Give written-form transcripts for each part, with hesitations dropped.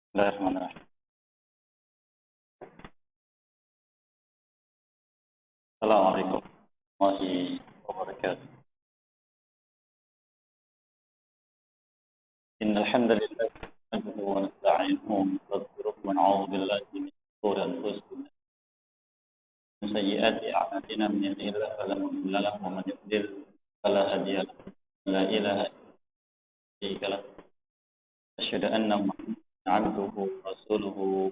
Bismillahirrahmanirrahim. Assalamualaikum warahmatullahi wabarakatuh. Innal hamdalillah nahmaduhu wa nasta'inuhu wa nastaghfiruh wa na'udzu billahi min shururi anfusina wa min sayyiati a'malina man yahdihillahu fala mudilla lahu wa man yudlil fala hadiya lahu. La ilaha illallah. Asyhadu anna Muhammadan 'abduhu wa rasuluhu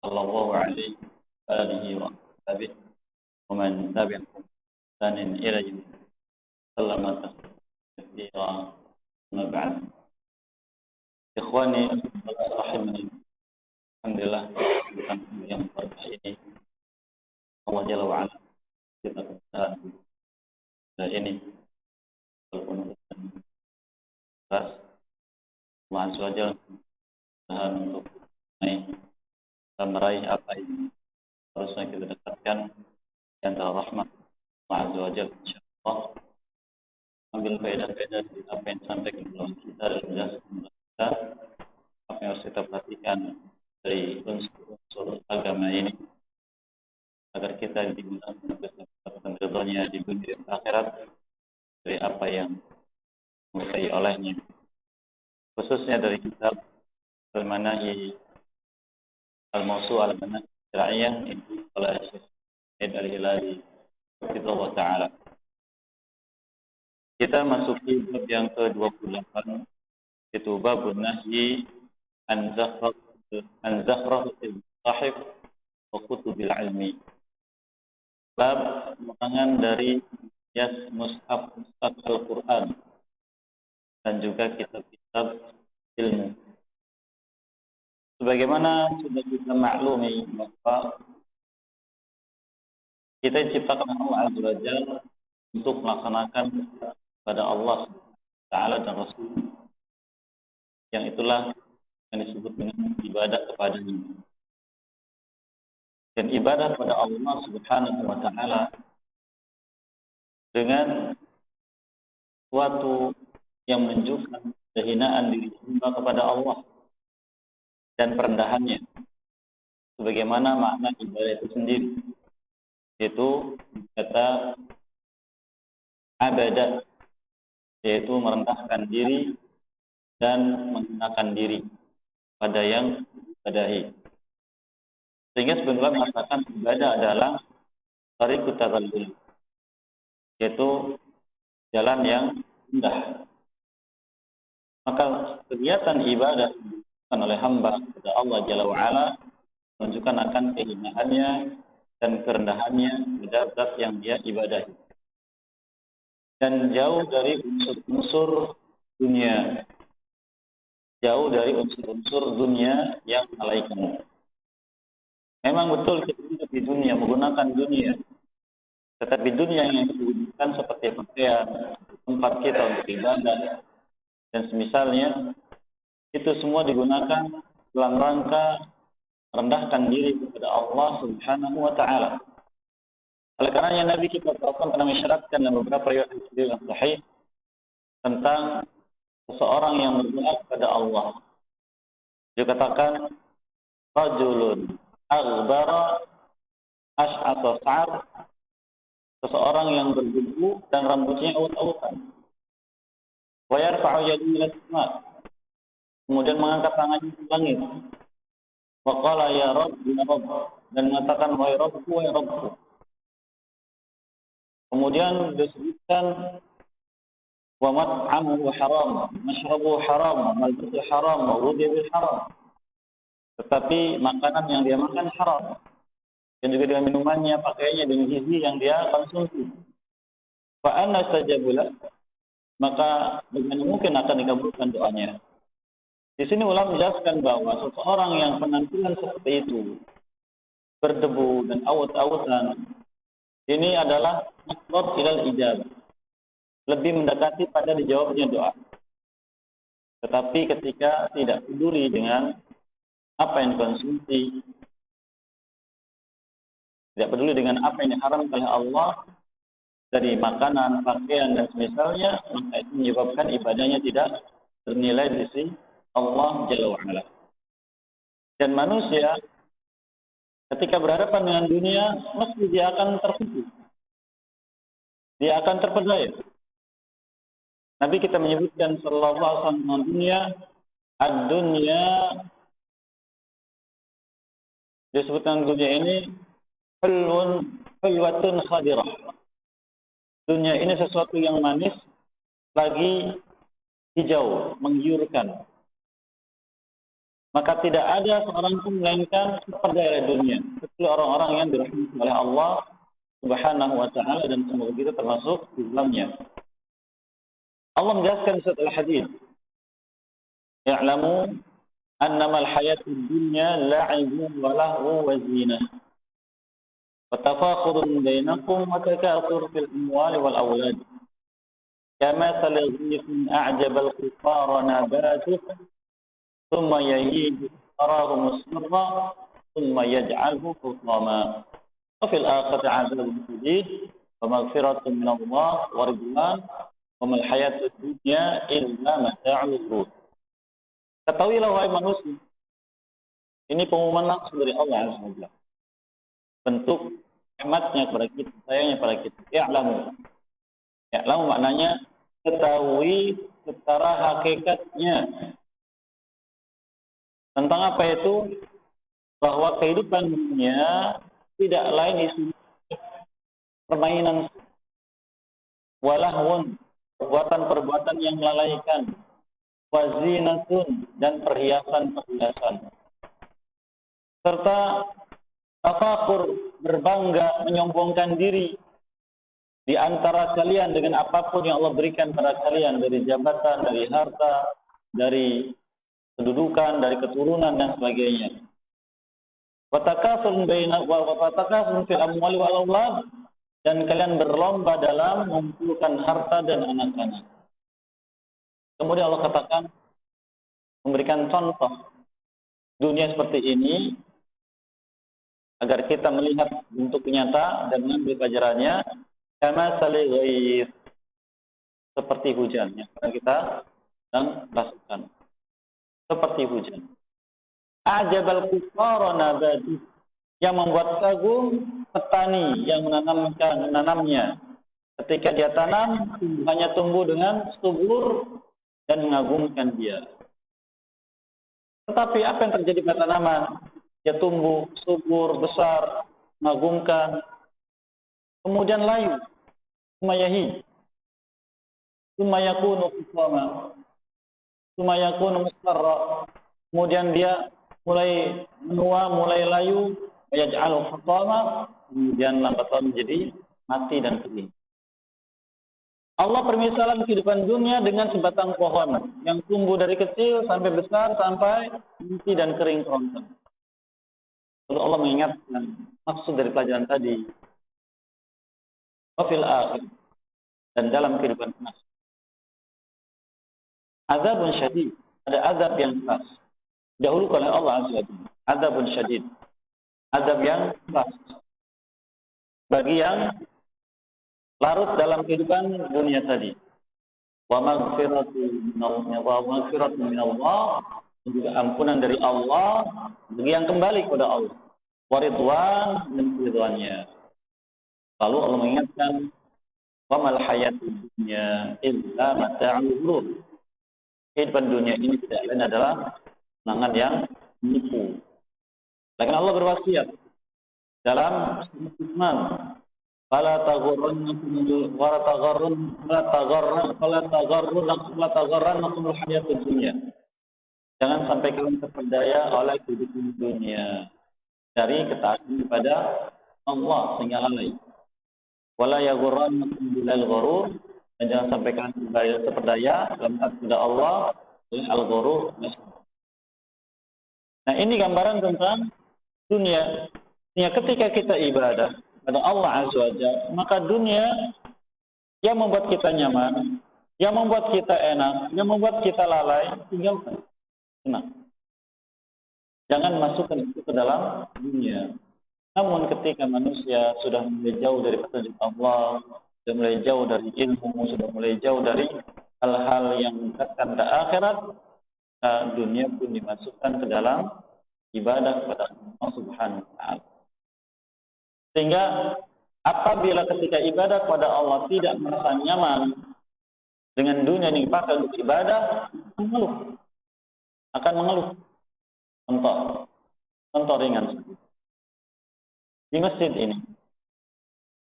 sallallahu alaihi wa alihi wa sahbihi wa man tabi'ahum bi ihsanin ila yaumil qiyamah. Katsiran ma ba'd. Ikhwani rahimani, alhamdulillah yang berkah ini Allah Jalla wa Ala kita kebesaran ini walaupun keras Allah Azza wa Jalla untuk meraih apa yang harusnya kita dapatkan di antara rahmat Allah Azza wa Jalla, insyaallah ambil faedah-faedah dari apa yang disampaikan oleh kita dan menjelaskan kita apa yang harus kita perhatikan dari unsur agama ini agar kita digunakan untuk mendapatkan ridhonya di dunia dan akhirat dari apa yang dimurkai olehnya, khususnya dari kitab Al-Manahi Al-Mawsu' Al-Manahi Syar'iyyah itu oleh Syekh Said Al-Hilali Hafizahullah Ta'ala. Kita masuki bab yang ke-28, itu babun nahyi an zakhratil sahif wa kutubil ilmi. Bab larangan dari hias mushaf Al-Quran dan juga kitab-kitab ilmu. Sebagaimana sudah kita maklumi bahwa kita diciptakan Allah Azza wa Jalla untuk melaksanakan kepada Allah Ta'ala dan Rasul, yang itulah yang disebut dengan ibadah kepada-Nya. Dan ibadah kepada Allah Subhanahu wa Ta'ala dengan suatu yang menunjukkan kehinaan diri hamba kepada Allah dan perendahannya, sebagaimana makna ibadah itu sendiri, yaitu kata abadah, yaitu merendahkan diri dan menghinakan diri pada yang ibadahi. Sehingga sebenarnya mengatakan ibadah adalah tariqut tazallul, yaitu jalan yang rendah. Maka kegiatan ibadah oleh hamba kepada Allah Jalla wa Ala menunjukkan akan kehinaannya dan kerendahannya pada zat yang dia ibadahi, dan jauh dari unsur-unsur dunia, jauh dari unsur-unsur dunia yang melalaikan. Memang betul kita hidup di dunia, menggunakan dunia, tetapi dunia yang kita gunakan seperti pakaian, tempat kita untuk ibadah dan semisalnya, itu semua digunakan dalam rangka merendahkan diri kepada Allah Subhanahu wa Ta'ala. Oleh karenanya Nabi kita pernah mengisyaratkan dalam beberapa riwayat yang sahih tentang seseorang yang berdoa kepada Allah. Dia katakan, rajulun aghbara ash'ata sa'ar, seseorang yang berdebu dan rambutnya awut-awutan. Wa yarfa'u yadahu ila as-sama', kemudian mengangkat tangannya ke langit. Wa qala ya Rabb, ya Rabb, dan mengatakan wahai Rabbku, wahai Rabbku. Kemudian disebutkan wa mat'amuhu haram, mashrabuhu haram, malbasuhu haram, wa ghudhiya bil haram. Tetapi makanan yang dia makan haram, dan juga dengan minumannya, pakaiannya, dengan gizi yang dia konsumsi. Fa anna stajabu lahu, maka bagaimana mungkin akan dikabulkan doanya? Di sini ulama menjelaskan bahwa seseorang yang penampilan seperti itu, berdebu dan awut-awutan, ini adalah aqrab ilal ijabah, lebih mendekati pada dijawabnya doa. Tetapi ketika tidak peduli dengan apa yang dikonsumsi, tidak peduli dengan apa yang diharamkan oleh Allah dari makanan, pakaian dan semisalnya, maka itu menyebabkan ibadahnya tidak bernilai di sisi Allah Jalla wa Ala. Dan manusia ketika berhadapan dengan dunia, mesti dia akan tertipu. Dia akan terpedaya. Nabi kita menyebutkan sallallahu alaihi wasallam dunia, ad-dunya, disebutkan dunia ini hulwatun khadirah. Dunia ini sesuatu yang manis, lagi hijau, menggiurkan. Maka tidak ada seorang pun melainkan terpedaya dunia, kecuali orang-orang yang dirahmati oleh Allah Subhanahu wa taala, dan semoga kita termasuk di dalamnya. Allah menjelaskan surat Al-Hadid, "Ya'lamu annama al-hayatud dunya la'ibun wa lahu wa zinah. Wa tafakhurun bainakum wa takatsur fil amwali wal awlad. Kamathali ghaythin a'jaba al-kuffara nabatuhu, thumma yahiiju tarahu musfarra, thumma yaj'aluhu hutama. Wa fil akhirati 'adzabun shadid wa maghfiratun min Allah wa ridwan. Wa mal hayatud dunya illa mata'ul ghurur." Ketahuilah wahai manusia, ini pengumuman langsung dari Allah Azza wa Jalla. Bentuk rahmatnya kepada kita, sayangnya kepada kita. Ya'lamu. Ya'lamu maknanya ketahui secara hakikatnya. Tentang apa itu? Bahwa kehidupan dunia tidak lain isu permainan, walahun, perbuatan-perbuatan yang melalaikan, wazinatun, dan perhiasan-perhiasan, serta tafakur, berbangga, menyombongkan diri di antara kalian dengan apapun yang Allah berikan pada kalian, dari jabatan, dari harta, dari kedudukan, dari keturunan, dan sebagainya. Watakasun fil amwali wal aulad, dan kalian berlomba dalam mengumpulkan harta dan anak-anak. Kemudian Allah katakan, memberikan contoh dunia seperti ini agar kita melihat bentuk nyata dan mengambil pelajarannya. Kama salih, seperti hujan yang kita sedang rasakan, seperti hujan. Ajabal kuffara nabatu, yang membuat kagum petani yang menanamnya. Ketika dia tanam, hanya tumbuh dengan subur dan mengagumkan dia. Tetapi apa yang terjadi pada tanaman? Dia tumbuh subur, besar, mengagumkan, kemudian layu, sumayahi, sumayakunu kusama, sumayakunu mustarra, kemudian dia mulai menua, mulai layu, yaj'alu hutama, kemudian lambat laun menjadi mati dan kering. Allah permisalan kehidupan dunia dengan sebatang pohon yang tumbuh dari kecil sampai besar, sampai mati dan kering kerontang. Lalu Allah mengingatkan maksud dari pelajaran tadi. Wafil akhir, dan dalam kehidupan manusia, azabun syadid, ada azab yang keras. Dahulu oleh Allah Azza wa Jalla, azabun syadid, azab yang keras bagi yang larut dalam kehidupan dunia tadi. Wa maghfiratun min Allah, dan juga ampunan dari Allah bagi yang kembali kepada Allah. Wa ridwan, dan ridwannya. Lalu Allah mengingatkan, wa mal hayatud dunya illa mata'ul ghurur. Kehidupan dunia ini tidak lain adalah kenangan yang menipu. Lakin Allah berwasiat dalam Al-Qur'an, fala taghurrannakum al-hayatud dunya. Jangan sampai kalian terpedaya oleh kehidupan dunia dari ketaatan kepada Allah sehingga lalai. Wala yaghurrannakum bilal ghurur, dan jangan sampai kalian terpedaya dalam taat kepada Allah oleh al-ghurur. Nah, ini gambaran tentang dunia. Ketika kita ibadah kepada Allah Azza wa Jalla, maka dunia yang membuat kita nyaman, yang membuat kita enak, yang membuat kita lalai, tinggalkan. Tenang. Jangan masukkan itu ke dalam dunia. Namun ketika manusia sudah mulai jauh dari petunjuk Allah, sudah mulai jauh dari ilmu, sudah mulai jauh dari hal-hal yang mendekatkan ke akhirat, dunia pun dimasukkan ke dalam ibadah kepada Allah Subhanahu wa taala. Sehingga apabila ketika ibadah kepada Allah tidak merasa nyaman dengan dunia yang dipakai untuk ibadah, akan mengeluh. Contoh ringan di masjid ini,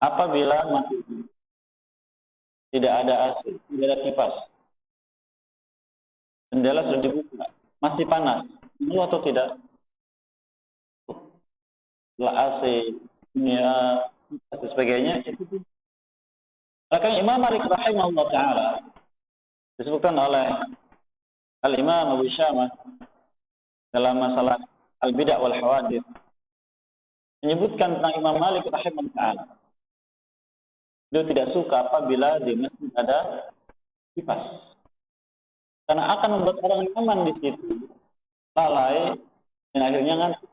apabila masjid tidak ada AC, tidak ada kipas, jendela sudah dibuka, masih panas, mengeluh atau tidak? Setelah AC, dunia, dan sebagainya, itu. Bahkan Imam Malik rahimahullah ta'ala disebutkan oleh Al-Imam Abu Syamah dalam masalah Al-Bid'ah wal Hawadith, menyebutkan tentang Imam Malik rahimahullah ta'ala. Dia tidak suka apabila di masjid ada kipas. Karena akan membuat orang nyaman di situ, lalai, dan akhirnya ngantuk.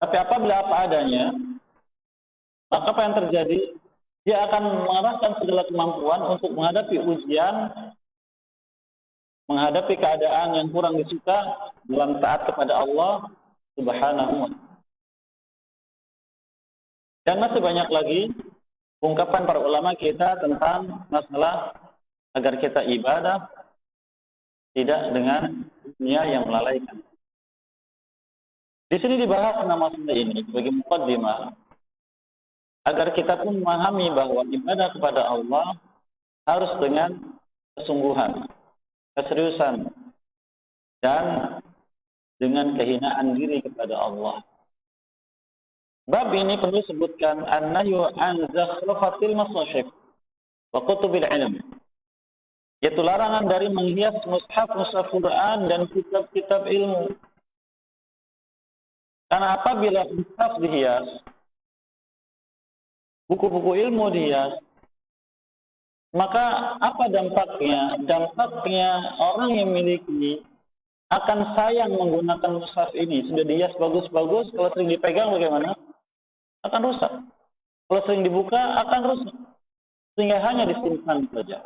Tapi apabila apa adanya, maka apa yang terjadi? Dia akan mengarahkan segala kemampuan untuk menghadapi ujian, menghadapi keadaan yang kurang disuka dalam taat kepada Allah Subhanahu wa taala. Dan masih banyak lagi ungkapan para ulama kita tentang masalah agar kita ibadah tidak dengan dunia yang melalaikan. Di sini dibahas nama masalah ini sebagai muqaddimah agar kita pun memahami bahwa ibadah kepada Allah harus dengan kesungguhan, keseriusan, dan dengan kehinaan diri kepada Allah. Bab ini perlu sebutkan an-nahyu an zakhrafatil masahif wa kutubil ilm. Yaitu larangan dari menghias mushaf Quran dan kitab-kitab ilmu. Karena apabila mushaf dihias, buku-buku ilmu dihias, maka apa dampaknya? Dampaknya orang yang memiliki akan sayang menggunakan mushaf ini. Sudah dihias bagus-bagus, kalau sering dipegang bagaimana? Akan rusak. Kalau sering dibuka akan rusak. Sehingga hanya disimpan saja.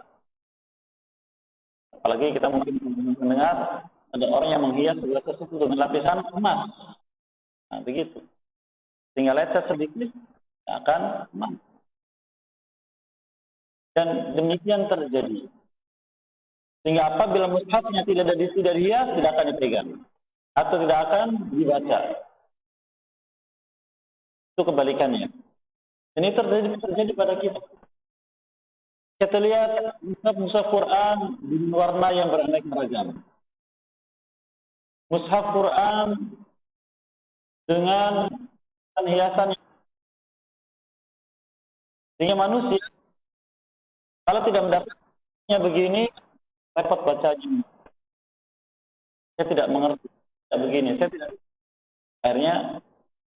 Apalagi kita mungkin mendengar ada orang yang menghias segala sesuatu dengan lapisan emas. Nah, begitu. Tinggal lecet sedikit akan emas. Dan demikian terjadi. Sehingga apabila mushafnya tidak dihias, tidak akan dipegang atau tidak akan dibaca. Itu kebalikannya. Ini terjadi pada kita. Kita lihat mushaf Quran dengan warna yang beraneka ragam. Mushaf Quran dengan hiasan, sehingga manusia kalau tidak mendapatkannya begini, repot bacanya. Saya tidak mengerti. Tidak begini. Saya tidak. Akhirnya,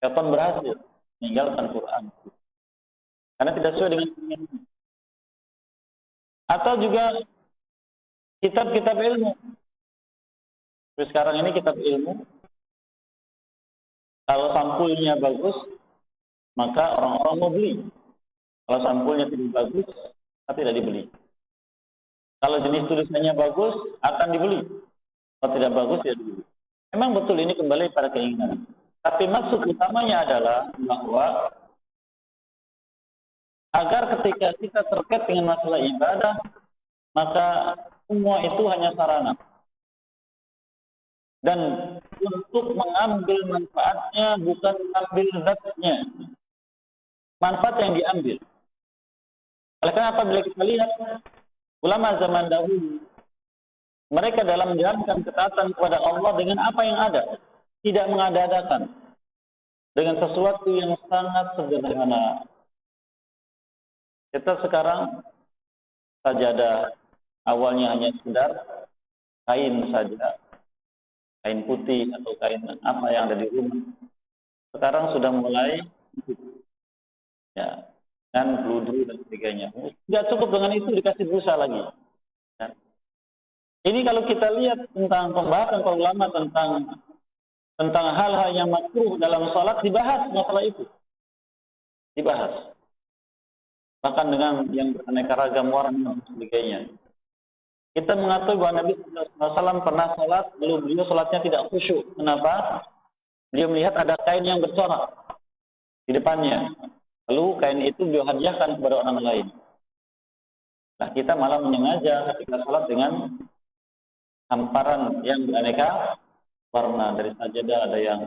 kapan berhasil meninggalkan Quran. Karena tidak sesuai dengan keinginan. Atau juga kitab-kitab ilmu. Terus sekarang ini kitab ilmu, kalau sampulnya bagus, maka orang-orang mau beli. Kalau sampulnya tidak bagus, tidak dibeli. Kalau jenis tulisannya bagus, akan dibeli. Kalau tidak bagus, ya dibeli. Memang betul ini kembali pada keinginan. Tapi maksud utamanya adalah bahwa agar ketika kita terkait dengan masalah ibadah, maka semua itu hanya sarana. Dan untuk mengambil manfaatnya bukan mengambil zatnya. Manfaat yang diambil. Oleh karena apabila kita lihat ulama zaman dahulu, mereka dalam menjalankan ketaatan kepada Allah dengan apa yang ada, tidak mengada-adakan, dengan sesuatu yang sangat sederhana. Kita sekarang sajadah awalnya hanya sekedar kain saja, kain putih atau kain apa yang ada di rumah. Sekarang sudah mulai ya, dan bludru dan sebagainya. Tidak cukup dengan itu dikasih busa lagi. Ya. Ini kalau kita lihat tentang pembahasan para ulama tentang hal-hal yang makruh dalam salat, dibahas masalah itu. Dibahas. Bahkan dengan yang beraneka ragam warna dan sebagainya. Kita mengatakan bahwa Nabi SAW pernah sholat, lalu beliau sholatnya tidak khusyuk. Kenapa? Beliau melihat ada kain yang bercorak di depannya. Lalu kain itu beliau hadiahkan kepada orang lain. Nah, kita malah menyengaja ketika sholat dengan hamparan yang beraneka warna. Dari sajadah ada yang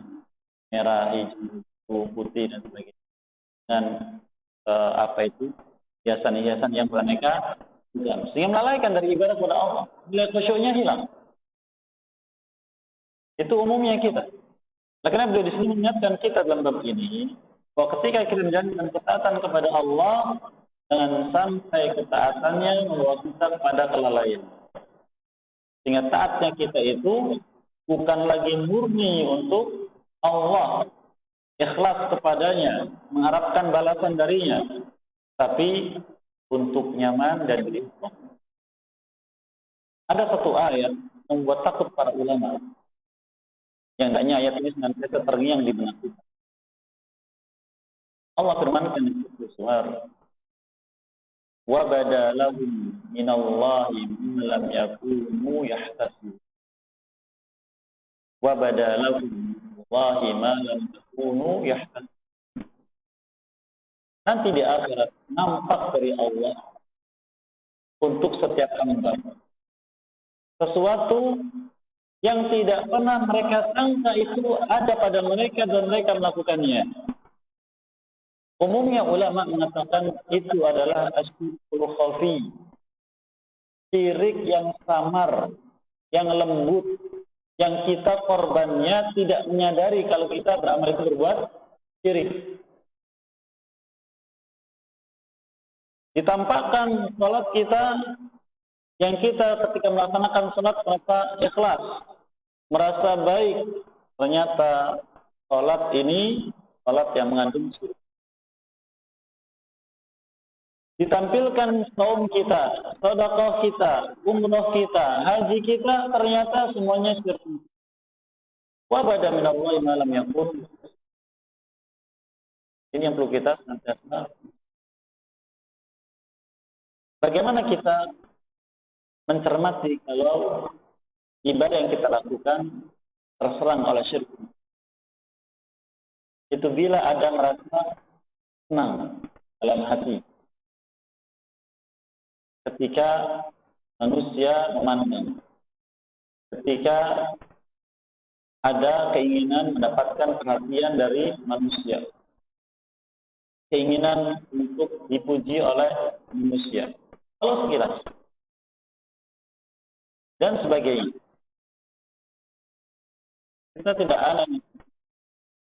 merah, hijau, putih, dan sebagainya. Dan hiasan-hiasan yang beraneka, sehingga melalaikan dari ibadah kepada Allah. Bila khusyuknya hilang. Itu umumnya kita. Karena beliau di sini mengingatkan kita dalam bab ini bahwa ketika kita menjalankan ketaatan kepada Allah, jangan sampai ketaatannya membawa kita kepada kelalaian. Sehingga taatnya kita itu bukan lagi murni untuk Allah, ikhlas kepadanya, mengharapkan balasan darinya, tapi untuk nyaman dan ridho. Ada satu ayat yang membuat takut para ulama. Yang hendaknya ayat ini senantiasa terngiang di benak kita. Allah firmankan di surat wa badalahum minallahi ma lam yakunu yahtasibun. Wa badalahum minallahi ma lam yakunu yahtasibun. Nanti di akhirat nampak dari Allah untuk setiap hamba sesuatu yang tidak pernah mereka sangka itu ada pada mereka dan mereka melakukannya. Umumnya ulama mengatakan itu adalah asyirkul khafi, syirik yang samar, yang lembut, yang kita korbannya tidak menyadari kalau kita beramal itu berbuat syirik. Ditampakkan salat kita yang kita ketika melaksanakan salat merasa ikhlas, merasa baik. Ternyata salat ini salat yang mengandung syirik. Ditampilkan saum kita, sedekah kita, umrah kita, haji kita, ternyata semuanya syirik. Wa bada minallahi ma lam yakun. Ini yang perlu kita senantiasa. Bagaimana kita mencermati kalau ibadah yang kita lakukan terserang oleh syirik? Itu bila ada merasa senang dalam hati ketika manusia memandang, ketika ada keinginan mendapatkan perhatian dari manusia, keinginan untuk dipuji oleh manusia, kalau sekilas dan sebagainya. Kita tidak aneh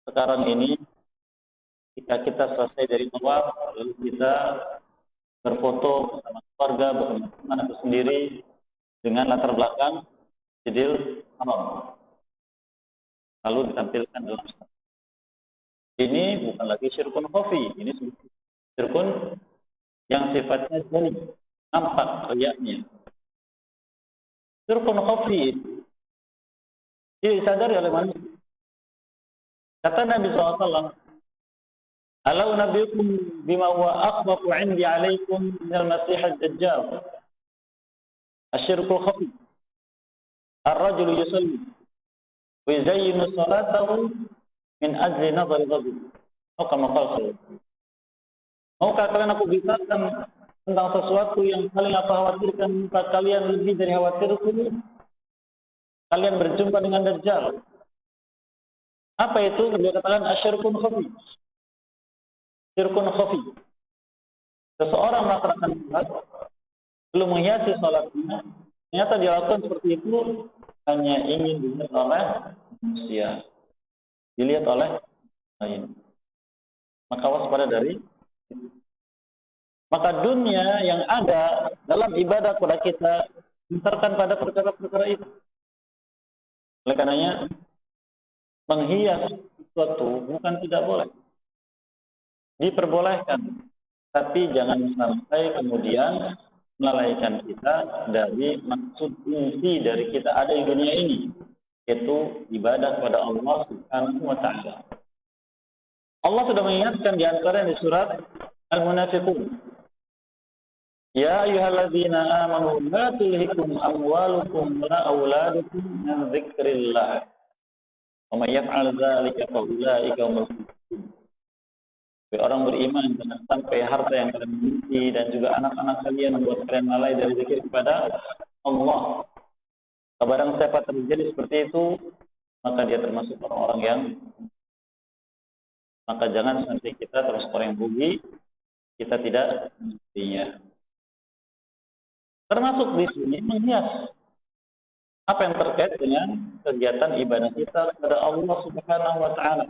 sekarang ini jika kita selesai dari tawaf lalu kita berfoto bersama keluarga, bersama atau sendiri dengan latar belakang Masjidil Haram, lalu ditampilkan dalam status. Ini bukan lagi syirkun khafi, ini syirkun yang sifatnya jeli, nampak riaknya. Syirkun khafi itu disadari oleh manusia. Kata Nabi SAW, "Alau nabiyukum bima huwa akhwafu 'indi 'alaikum min al-masih ad-dajjal." Asyirkul khafi. Ar-rajulu yusalli wa yuzayyinu salatahu min ajli nadhari ghadib. Atau kama qala. Maukah kalian aku beritakan tentang sesuatu yang paling aku khawatirkan, kalian lebih dari khawatirku? Kalian berjumpa dengan Dajjal. Apa itu? Dia katakan asyirkun khafi. Syirkun khafi. Seseorang melaksanakan salat belum menghiasi salatnya, ternyata dia lakukan seperti itu hanya ingin dilihat oleh manusia, dilihat oleh lain. Maka waspada dari itu. Maka dunia yang ada dalam ibadah kepada kita mentarkan pada perkara-perkara itu. Oleh karenanya menghias sesuatu bukan tidak boleh, diperbolehkan, tapi jangan sampai kemudian melalaikan kita dari maksud inti dari kita ada di dunia ini, yaitu ibadah kepada Allah Subhanahu wa Ta'ala. Allah sudah mengingatkan di antara di surat Al-Munafiqun. Ya ayyuhalladzina amanu la tulhikum amwalukum wala auladukum an dzikrillah. Wa may yaf'al dzalika fa ulaika humul fasiqun. Orang beriman, jangan sampai harta yang kalian miliki dan juga anak-anak kalian membuat kalian lalai dari zikir kepada Allah. Barang siapa terjadi seperti itu, maka dia termasuk orang-orang yang, maka jangan sampai kita termasuk orang yang rugi, kita tidak mestinya. Termasuk di sini menghias apa yang terkait dengan kegiatan ibadah kita kepada Allah Subhanahu wa taala.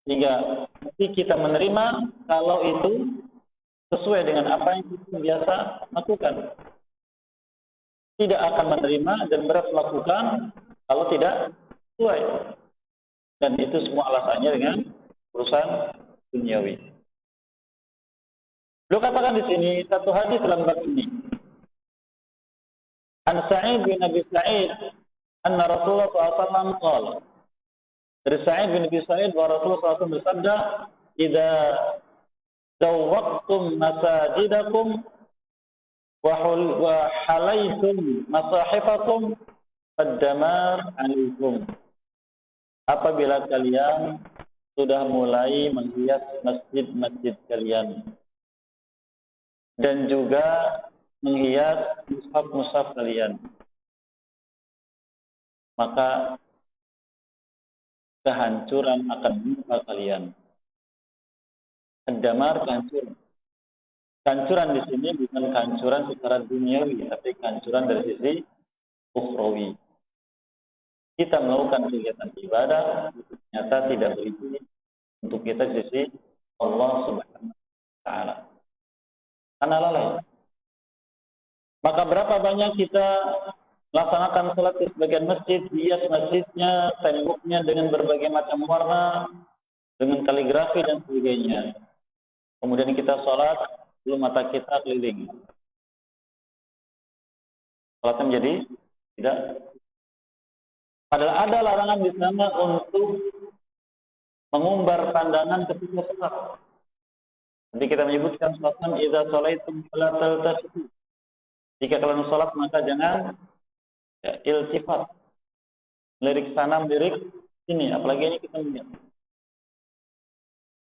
Sehingga kita menerima kalau itu sesuai dengan apa yang kita biasa lakukan. Tidak akan menerima dan berat melakukan kalau tidak sesuai. Dan itu semua alasannya dengan urusan duniawi. Beliau katakan di sini satu hadis dalam bab ini. An Sa'id bin Abi Sa'id anna Rasulullah SAW qala. Dari Sa'id bin Abi Sa'id bahwa Rasulullah SAW bersabda, "Idza zawwaqtum masajidakum wa halaytum masahifakum fad-damar 'alaikum." Apabila kalian sudah mulai menghias masjid-masjid kalian dan juga menghias mushaf-mushaf kalian, maka kehancuran akan menimpa kalian. Ad-damar, kehancuran. Kehancuran di sini bukan kehancuran secara duniawi, tapi kehancuran dari sisi ukhrawi. Kita melakukan kegiatan ibadah, ternyata tidak berisi untuk kita di sisi Allah Subhanahu wa taala. Karena lalai. Maka berapa banyak kita laksanakan salat di sebagian masjid, hias masjidnya, temboknya dengan berbagai macam warna, dengan kaligrafi dan sebagainya. Kemudian kita salat, lalu mata kita keliling. Salatnya menjadi tidak. Padahal ada larangan di sana untuk mengumbar pandangan ketika salat. Nanti kita menyebutkan salatkan idza shalaitum fala taltasitu. Jika kalian salat maka jangan iltifat, melirik sana, melirik sini, apalagi ini kita melihat.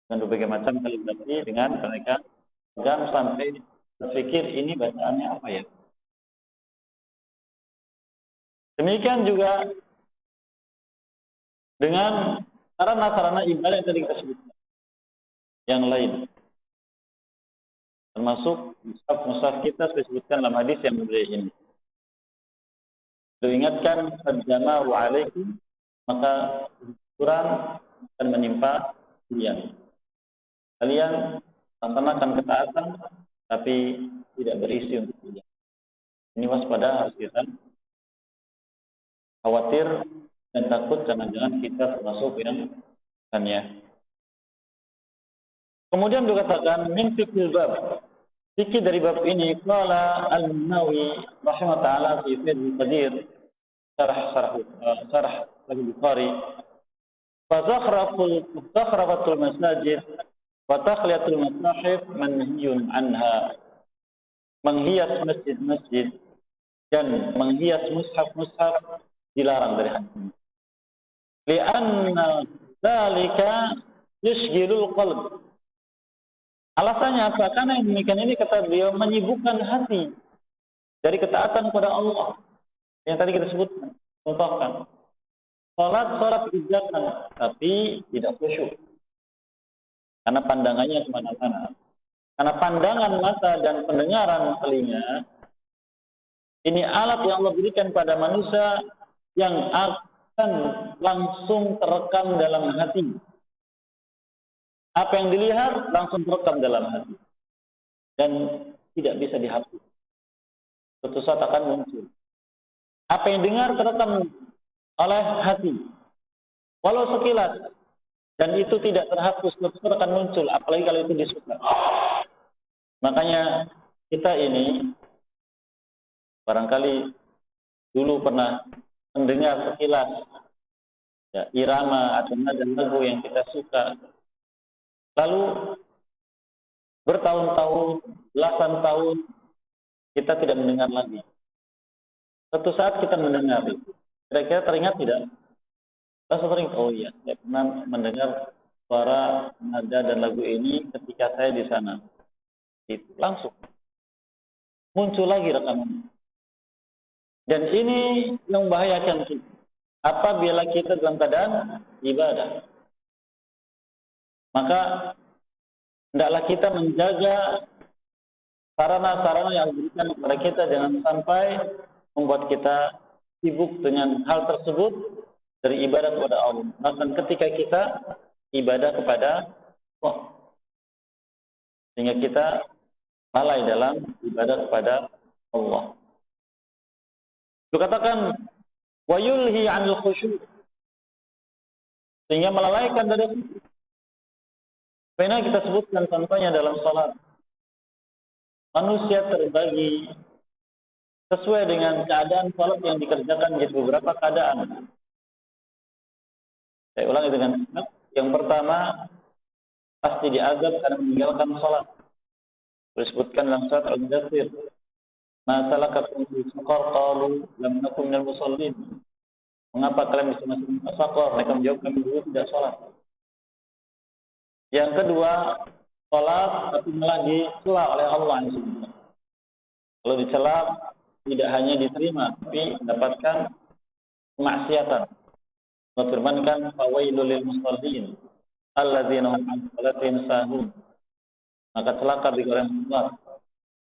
Dan berbagai macam kaligrafi dengan mereka jangan sampai berpikir ini bacaannya apa ya. Demikian juga dengan sarana-sarana ibadah yang tadi kita sebutkan, yang lain. Termasuk mushaf kita disebutkan dalam hadis yang mulia ini. Diingatkan fadjama wa alaikum, maka kurang akan menimpa kalian. Kalian laksanakan ketaatan tapi tidak berisi untuk kalian. Ini waspada, harus kita khawatir dan takut jangan-jangan kita termasuk yang akannya. Kemudian dikatakan min fiqhil bab. Fikih dari bab ini qala Al-Nawawi rahimahullah taala fi Fathul Qadir syarah Al-Bukhari fa zakhrafatul masajid wa takhliyatul masahif manhiyun anha. Menghias masjid-masjid dan menghias mushaf-mushaf dilarang dari hadis. Li'anna dzalika yushghilul qalb. Alasannya apa? Karena yang demikian ini kata beliau menyibukkan hati dari ketaatan kepada Allah. Yang tadi kita sebutkan, contohkan. Salat kerjakan, tapi tidak khusyuk. Karena pandangannya kemana-mana. Karena pandangan mata dan pendengaran telinga, ini alat yang Allah berikan pada manusia yang akan langsung terekam dalam hati. Apa yang dilihat langsung terekam dalam hati dan tidak bisa dihapus. Suatu saat akan muncul. Apa yang dengar terekam oleh hati, walau sekilas, dan itu tidak terhapus, suatu saat akan muncul. Apalagi kalau itu disuka. Makanya kita ini barangkali dulu pernah mendengar sekilas ya, irama atau nada lagu yang kita suka. Lalu bertahun-tahun belasan tahun kita tidak mendengar lagi. Suatu saat kita mendengar itu. Kira-kira teringat tidak? Langsung teringat, oh iya, saya pernah mendengar suara nada dan lagu ini ketika saya di sana. Itu langsung muncul lagi rekaman. Dan ini yang membahayakan kita. Apabila kita dalam keadaan ibadah, maka hendaklah kita menjaga sarana-sarana yang diberikan kepada kita, jangan sampai membuat kita sibuk dengan hal tersebut dari ibadah kepada Allah. Bahkan ketika kita ibadah kepada Allah, sehingga kita lalai dalam ibadah kepada Allah. Dikatakan wa yulhi 'anil khusyu', sehingga melalaikan dari khusyuk. Karena kita sebutkan contohnya dalam salat. Manusia terbagi sesuai dengan keadaan salat yang dikerjakan di beberapa keadaan. Saya ulangi dengan cepat. Yang pertama, pasti diazab karena meninggalkan salat. Disebutkan dalam surat Al-Mudaththir, "Ma salakakum fi saqar qalu lam nakum minal musallin." Mengapa kalian bisa masuk ke saqar? Mereka menjawab, kami dulu tidak salat. Yang kedua, salat tapi malah dicela oleh Allah. Kalau dicela tidak hanya diterima, tapi mendapatkan kemaksiatan. Berfirmankan, "Fawailul lil musallin alladzina hum an salatihim sahun." Maka celaka bagi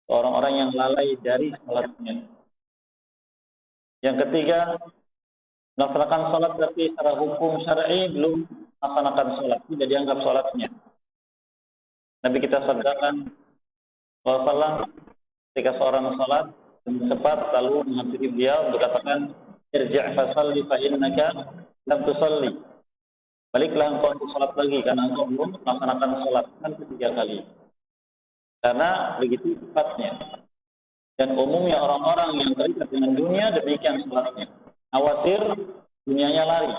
orang yang lalai dari salatnya. Yang ketiga, melaksanakan salat tapi secara hukum syar'i belum melaksanakan salat, tidak dianggap salatnya. Nabi kita sabdakan bahwa ketika seorang salat dengan cepat lalu menghampiri beliau berkatakan, "Irji' fasalli fa innaka lam tusalli." Baliklah engkau untuk salat lagi karena engkau belum melaksanakan salat kan ketiga kali. Karena begitu cepatnya. Dan umumnya orang-orang yang terikat dengan dunia demikian salatnya. Khawatir dunianya lari.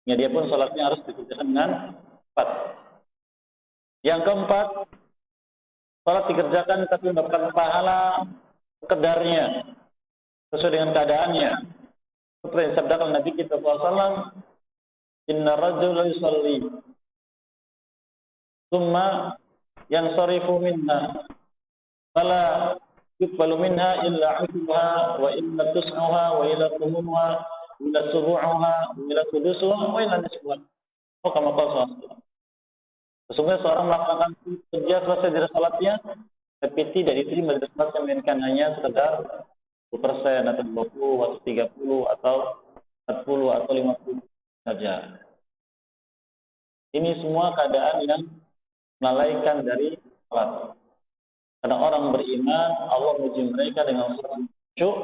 Ya, dia pun salatnya harus dikerjakan dengan cepat. Yang keempat, salat dikerjakan tapi mendapatkan pahala sekedarnya sesuai dengan keadaannya. Seperti yang sabdakan Nabi kita SAW, "Inna rajula yusalli tsumma yansarifu minha fala yuqbalu minha illa 'usbuha wa illa tus'uha wa illa thumuha wa illa subu'uha wa illa qudusuha wa illa nisbuha." Oh, kama qala sallallahu. Sesungguhnya seorang melaksanakan kerja selesai dari salatnya, tapi tidak diterima dari salatnya, melainkan hanya sekedar 10% atau 20 atau 30 atau 40 atau 50 saja. Ini semua keadaan yang melalaikan dari salat. Karena orang beriman, Allah memuji mereka dengan khusyuk.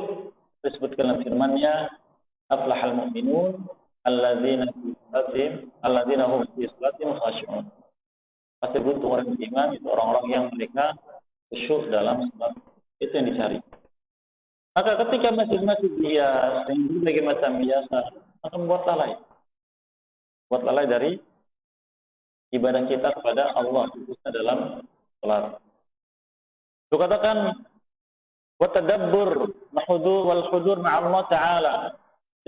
Disebutkan dalam firman-Nya, "Aflahal mu'minun alladzina hum fi salatihim khashi'un." Pasti butuh orang beriman, itu orang-orang yang mereka khusyuk dalam salat. Itu yang dicari. Maka ketika masjid-masjid hias dengan berbagai macam hiasan, akan membuat lalai. Buat lalai dari ibadah kita kepada Allah khususnya dalam salat. Itu katakan wa tadabbur wal hudur ma'a Allah Ta'ala,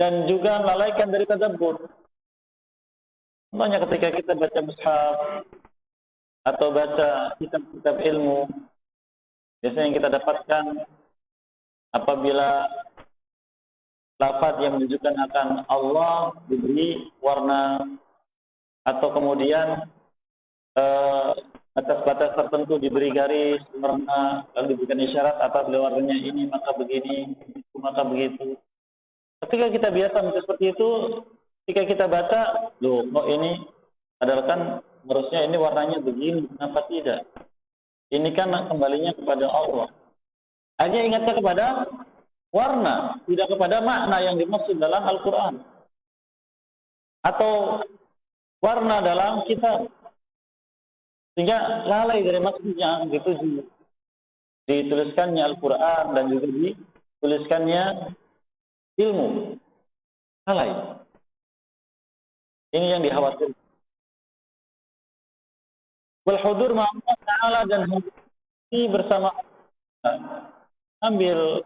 dan juga melalaikan dari tadabbur. Contohnya ketika kita baca mushaf atau baca kitab-kitab ilmu, biasanya yang kita dapatkan apabila lafaz yang menunjukkan akan Allah diberi warna, atau kemudian batas-batas tertentu diberi garis warna, lalu diberikan isyarat apabila warnanya ini maka begini, itu maka begitu. Ketika kita biasa membaca seperti itu, ketika kita baca, loh kok ini adalah kan harusnya ini warnanya begini, kenapa tidak? Ini kan kembalinya kepada Allah. Hanya ingatnya kepada warna, tidak kepada makna yang dimaksud dalam Al-Quran. Atau warna dalam kitab. Sehingga lalai dari maksudnya dituju. Dituliskannya Al-Quran dan juga dituliskannya ilmu. Lalai. Ini yang dikhawatirkan. Wal hudur ma'allah Ta'ala, dan ini bersama ambil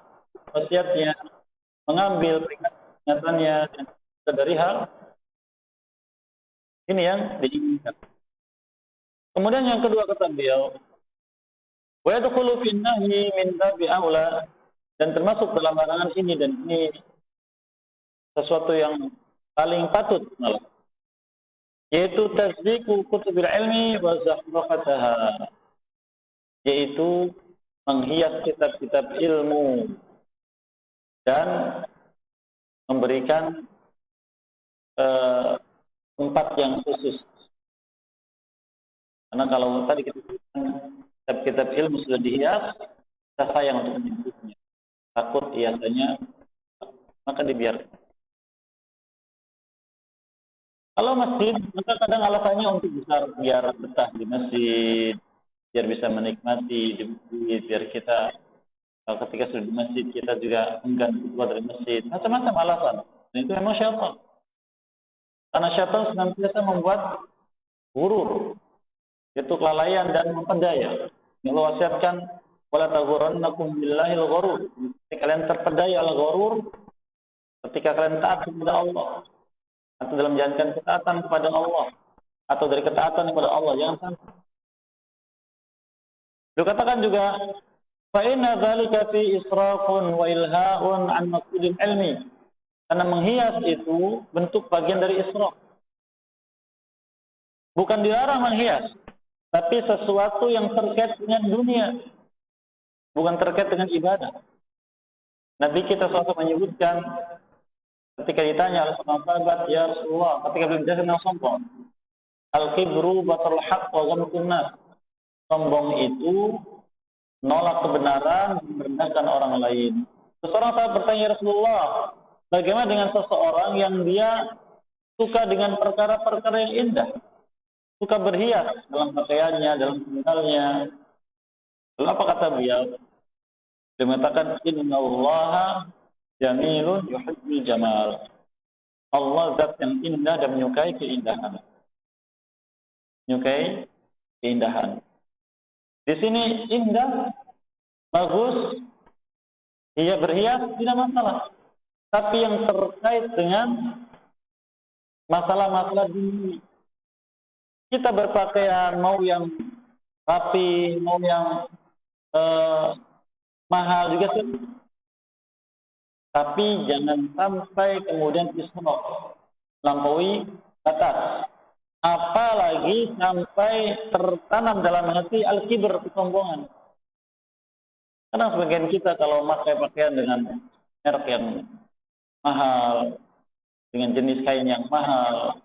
wasiatnya, mengambil peringatannya dari hal ini yang diinginkan. Kemudian yang kedua kata beliau, wa yadkhulu fi nahyi min babi aula, dan termasuk dalam larangan ini, dan ini sesuatu yang paling patut malah, yaitu tasdiqu kutubil ilmi wa zahrafataha, yaitu menghias kitab-kitab ilmu dan memberikan tempat yang khusus. Karena kalau tadi kita kitab-kitab ilmu sudah dihias, kita sayang untuk menyebutnya. Takut hiasannya, maka dibiarkan. Kalau masjid, maka kadang alasannya untuk biar betah di masjid, biar bisa menikmati di masjid, biar kita ketika sudah di masjid kita juga enggan keluar dari masjid. Macam-macam alasan. Dan itu memang syaitan. Karena syaitan senantiasa membuat gurur, itu kelalaian dan memperdaya. Allah wasiatkan, wala taghurrannakum billahil ghurur. Ketika kalian terpedaya oleh ghurur, ketika kalian taat kepada Allah, atau dalam menjalankan ketaatan kepada Allah, atau dari ketaatan kepada Allah, jangan sampai. Dikatakan juga, fa inna dzalika fi israfun wa ilha'un an maqsudil ilmi. Karena menghias itu bentuk bagian dari israf. Bukan dilarang menghias, tapi sesuatu yang terkait dengan dunia, bukan terkait dengan ibadah. Nabi kita SAW menyebutkan ketika ditanya oleh seorang sahabat, ya Rasulullah, ketika beliau menjelaskan tentang sombong, al-kibru batarul haqq wa ghamtun nas. Sombong itu nolak kebenaran, merendahkan orang lain. Seseorang sahabat bertanya, ya Rasulullah, bagaimana dengan seseorang yang dia suka dengan perkara-perkara yang indah, suka berhias dalam pakaiannya, dalam sendalnya? Lalu apa kata beliau? Dia mengatakan, innallaha jamilun yuhibbul jamal. Allah zat yang indah dan menyukai keindahan. Menyukai keindahan. Di sini indah, bagus, ia berhias, tidak masalah. Tapi yang terkait dengan masalah-masalah dunia, kita berpakaian mau yang rapi, mau yang mahal juga sih. Tapi jangan sampai kemudian israf, lampaui batas. Apalagi sampai tertanam dalam hati al-kibr, kesombongan. Karena sebagian kita kalau pakai pakaian dengan merek yang mahal, dengan jenis kain yang mahal,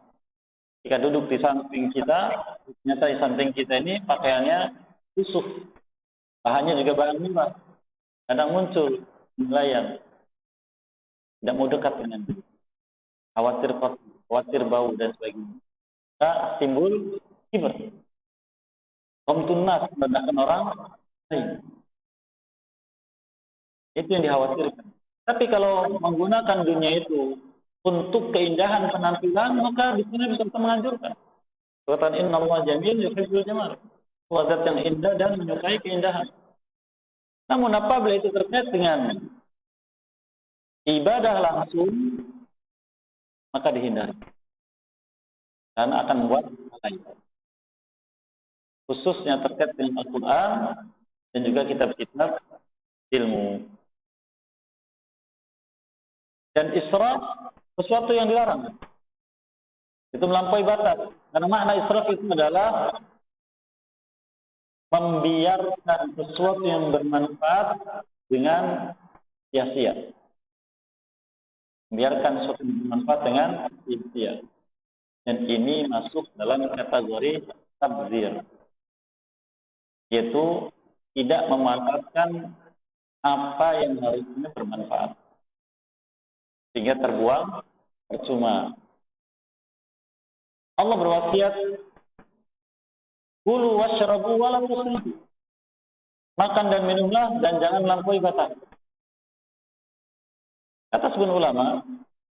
jika duduk di samping kita, ternyata di samping kita ini pakaiannya lusuh, bahannya juga bahan murah, kadang muncul nelayan, tidak mau dekat dengan dia, khawatir bau dan sebagainya. Maka timbul kibr, ghamtun nas, merendahkan orang lain. Itu yang dikhawatirkan. Tapi kalau menggunakan dunia itu untuk keindahan penampilan, maka di sini bisa menganjurkan. Kata innallaha jamil yuhibbul jamal. Zat yang indah dan menyukai keindahan. Namun apabila itu terkait dengan ibadah langsung, maka dihindari. Karena akan membuat lain. Khususnya terkait dengan Al-Quran dan juga kitab-kitab ilmu. Dan israf sesuatu yang dilarang. Itu melampaui batas. Karena makna israf itu adalah membiarkan sesuatu yang bermanfaat dengan sia-sia. Membiarkan sesuatu yang bermanfaat dengan sia-sia. Dan ini masuk dalam kategori tabdzir, yaitu tidak memanfaatkan apa yang harusnya bermanfaat, sehingga terbuang percuma. Allah berwasiat, kulu washrabu wa la tusrifu. Makan dan minumlah dan jangan melampaui batas. Kata sebagian ulama,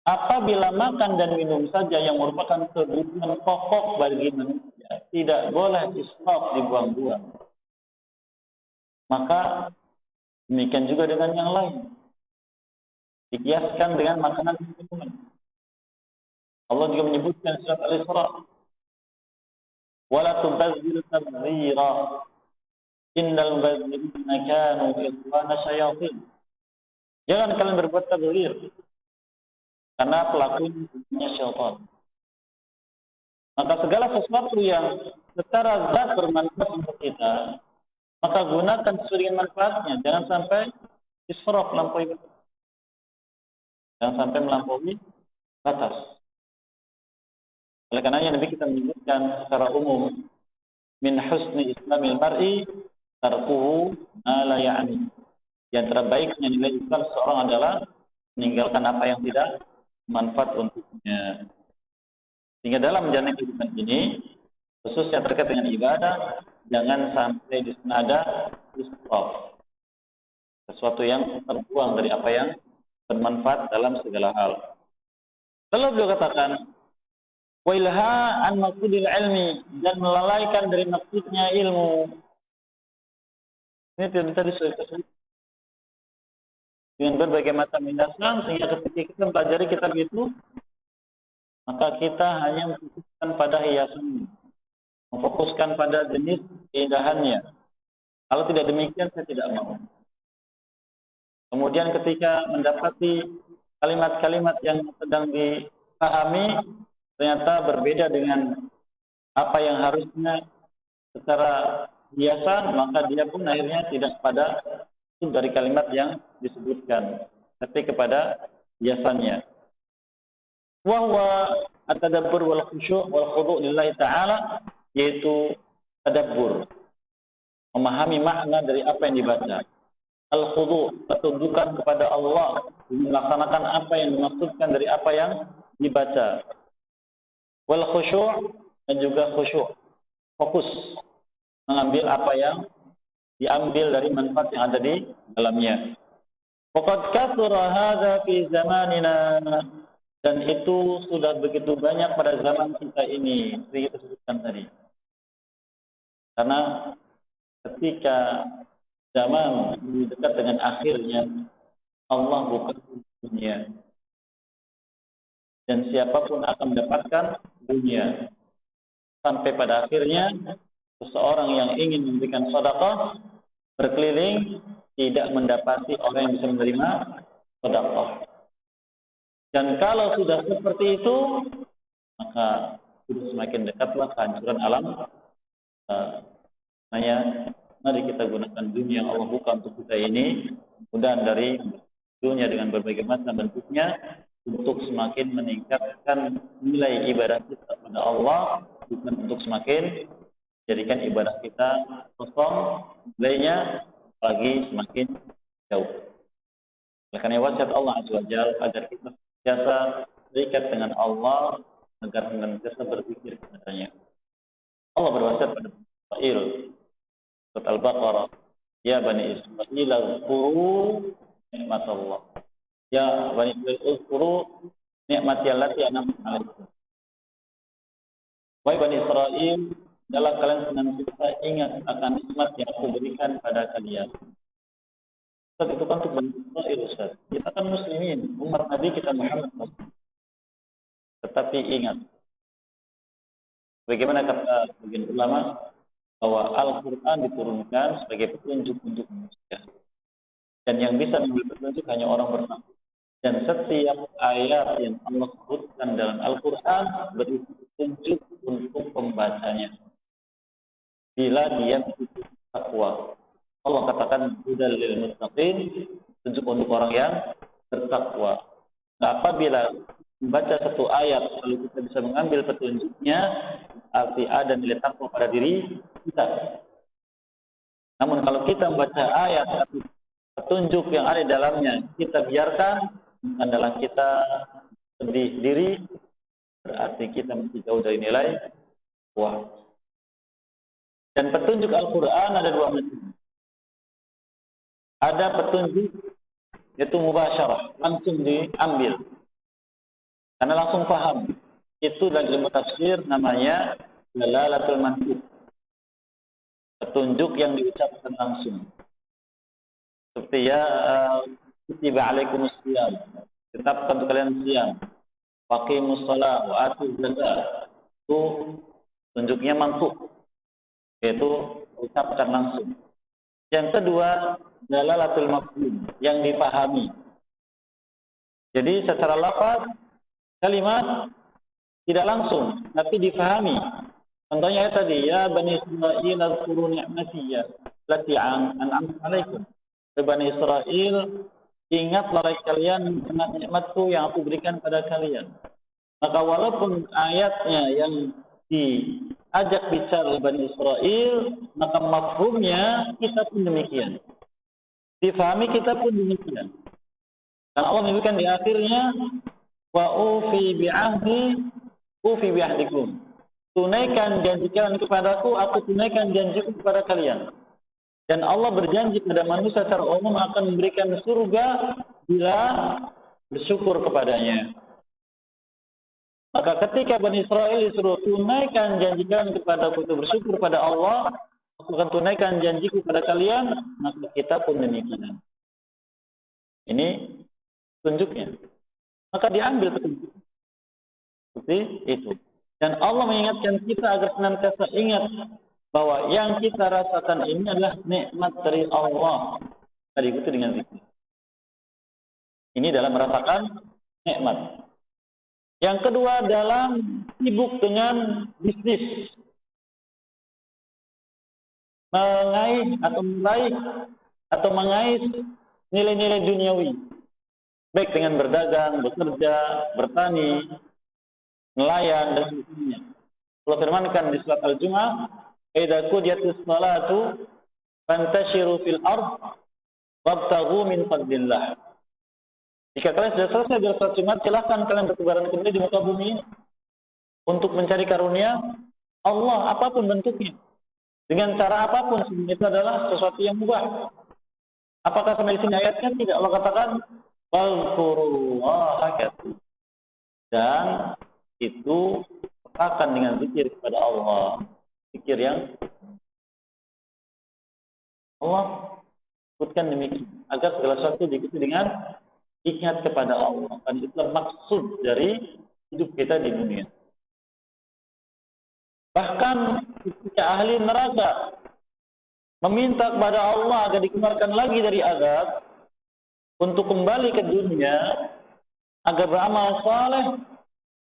apabila makan dan minum saja yang merupakan kebutuhan pokok bagi manusia, tidak boleh israf, dibuang-buang. Maka demikian juga dengan yang lain. Dikiaskan dengan makanan dan minuman. Allah juga menyebutkan surat Al-Isra, "Wala tubazzir tabdzira, innal mubazzirina kanu ikhwana syayatin." Jangan kalian berbuat tabdzir, karena pelakunya syaitan. Maka segala sesuatu yang secara zat bermanfaat untuk kita, maka gunakan sesuai dengan manfaatnya. Jangan sampai israf, melampaui batas. Jangan sampai melampaui batas. Oleh karenanya Nabi kita menyebutkan secara umum, min husni islamil mar'i tarkuhu ma la ya'ni. Di antara baiknya nilai Islam seorang adalah meninggalkan apa yang tidak manfaat untuknya. Sehingga dalam menjalani kehidupan ini, khususnya terkait dengan ibadah, jangan sampai di sana ada israf, sesuatu yang terbuang dari apa yang bermanfaat dalam segala hal. Lalu beliau katakan, wa ilha an maqsudil ilmi, dan melalaikan dari maksudnya ilmu. Ini tidak bisa disesuaikan dengan berbagai macam alasan, sehingga ketika kita mempelajari kitab itu, maka kita hanya memfokuskan pada hiasannya, memfokuskan pada jenis keindahannya. Kalau tidak demikian, saya tidak mau. Kemudian ketika mendapati kalimat-kalimat yang sedang dipahami, ternyata berbeda dengan apa yang harusnya secara biasa, maka dia pun akhirnya tidak pada dari kalimat yang disebutkan, tapi kepada biasanya. Wa huwa at-tadabbur wal khusyu' wal khudu' lillahi ta'ala, yaitu tadabbur, memahami makna dari apa yang dibaca. Al-khudu', ketundukan kepada Allah, melaksanakan apa yang dimaksudkan dari apa yang dibaca. Wal khusyu', dan juga khusyuk, fokus mengambil apa yang diambil dari manfaat yang ada di dalamnya. Faqad kathura hadza fi zamanina, dan itu sudah begitu banyak pada zaman kita ini, seperti kita sebutkan tadi. Karena ketika zaman dekat dengan akhirnya, Allah buka dunia, dan siapapun akan mendapatkan dunia. Sampai pada akhirnya, seseorang yang ingin memberikan sedekah berkeliling tidak mendapati orang yang bisa menerima sedekah. Dan kalau sudah seperti itu, maka sudah semakin dekatlah kehancuran alam. Mari kita gunakan dunia yang Allah buka untuk kita ini, mudah dari dunia dengan berbagai macam bentuknya, untuk semakin meningkatkan nilai ibadah kita kepada Allah, bukan untuk semakin jadikan ibadah kita kosong, nilainya lagi semakin jauh. Oleh karena wasiat Allah Azza wa Jalla agar kita biasa terikat dengan Allah, agar senantiasa berzikir kepadanya. Allah berwasiat pada Israel, surat Al-Baqarah, ya Bani Israil uzkuru nikmat Allah. Ya Bani Israil uzkuru nikmati allati an'amtu 'alaikum. Wahai Bani Israil, adalah kalian senantiasa ingat akan nikmat yang aku berikan pada kalian. Ustaz, itu kan untuk Bani Israil, Ustaz. Kita kan muslimin, umat Nabi kita Muhammad. Tetapi ingat, bagaimana kata sebagian ulama, bahwa Al-Quran diturunkan sebagai petunjuk untuk manusia. Dan yang bisa memberi petunjuk hanya orang bertakwa. Dan setiap ayat yang Allah sebutkan dalam Al-Quran berisi petunjuk untuk pembacanya. Bila dia memiliki takwa. Allah katakan hudal lil muttaqin, petunjuk untuk orang yang bertakwa. Nah, apabila membaca satu ayat lalu kita bisa mengambil petunjuknya, arti ada nilai takwa pada diri kita. Namun kalau kita membaca ayat atau petunjuk yang ada di dalamnya kita biarkan, adalah kita sedih diri, berarti kita masih jauh dari nilai takwa. Dan petunjuk Al-Quran ada dua macam. Ada petunjuk yaitu mubasyarah, langsung diambil karena langsung paham. Itu dalam ilmu tafsir namanya dalalatul mantuq, petunjuk yang diucapkan langsung. Seperti ya kutiba alaikumus shiyam. Tetapkan untuk kalian siam. Waqimus shalah wa atuz zakat. Itu tunjuknya mansuh, yaitu ucapkan langsung. Yang kedua, dalalatul mafhum, yang dipahami. Jadi secara lafaz kalimat tidak langsung, tapi difahami. Contohnya tadi, ya Bani Israil azkuru ni'mati allati an'amtu 'alaikum. Bani Israil, ingatlah kalian nikmatku yang aku berikan pada kalian. Maka walaupun ayatnya yang diajak bicara Bani Israil, maka mafhumnya kita pun demikian. Difahami kita pun demikian. Karena Allah menyebutkan di akhirnya, wa ufi bi'ahdikum. Tunaikan janji kalian kepadaku, aku tunaikan janjiku kepada kalian. Dan Allah berjanji kepada manusia secara umum akan memberikan surga bila bersyukur kepadanya. Maka ketika Bani Israil disuruh tunaikan janji kalian kepadaku untuk bersyukur pada Allah, aku akan tunaikan janjiku kepada kalian, maka kita pun demikian. Ini tunjuknya. Maka diambil petunjuk. Seperti itu. Dan Allah mengingatkan kita agar senantiasa ingat bahwa yang kita rasakan ini adalah nikmat dari Allah. Tadi itu dengan zikir. Ini dalam merasakan nikmat. Yang kedua dalam sibuk dengan bisnis. Meraih atau mengais nilai-nilai duniawi. Baik dengan berdagang, bekerja, bertani, nelayan dan sebagainya. Allah firmankan di surat Al-Jumu'ah, "Idza qudiyatis shalatu fantashiru fil ard wabtaghu min fadlillah." Jika kalian sudah selesai dari salat Jumat, silakan kalian bertebaran kembali di muka bumi ini untuk mencari karunia Allah apapun bentuknya. Dengan cara apapun, itu adalah sesuatu yang mubah. Apakah sampai di sini ayatnya? Tidak. Allah katakan, "Wazkurullaha katsiran." Dan itu akan dengan zikir kepada Allah. Zikir yang Allah sebutkan demikian. Agar segala sesuatu diikuti dengan ingat kepada Allah. Dan itulah maksud dari hidup kita di dunia. Bahkan ketika ahli neraka meminta kepada Allah agar dikeluarkan lagi dari azab untuk kembali ke dunia agar beramal saleh,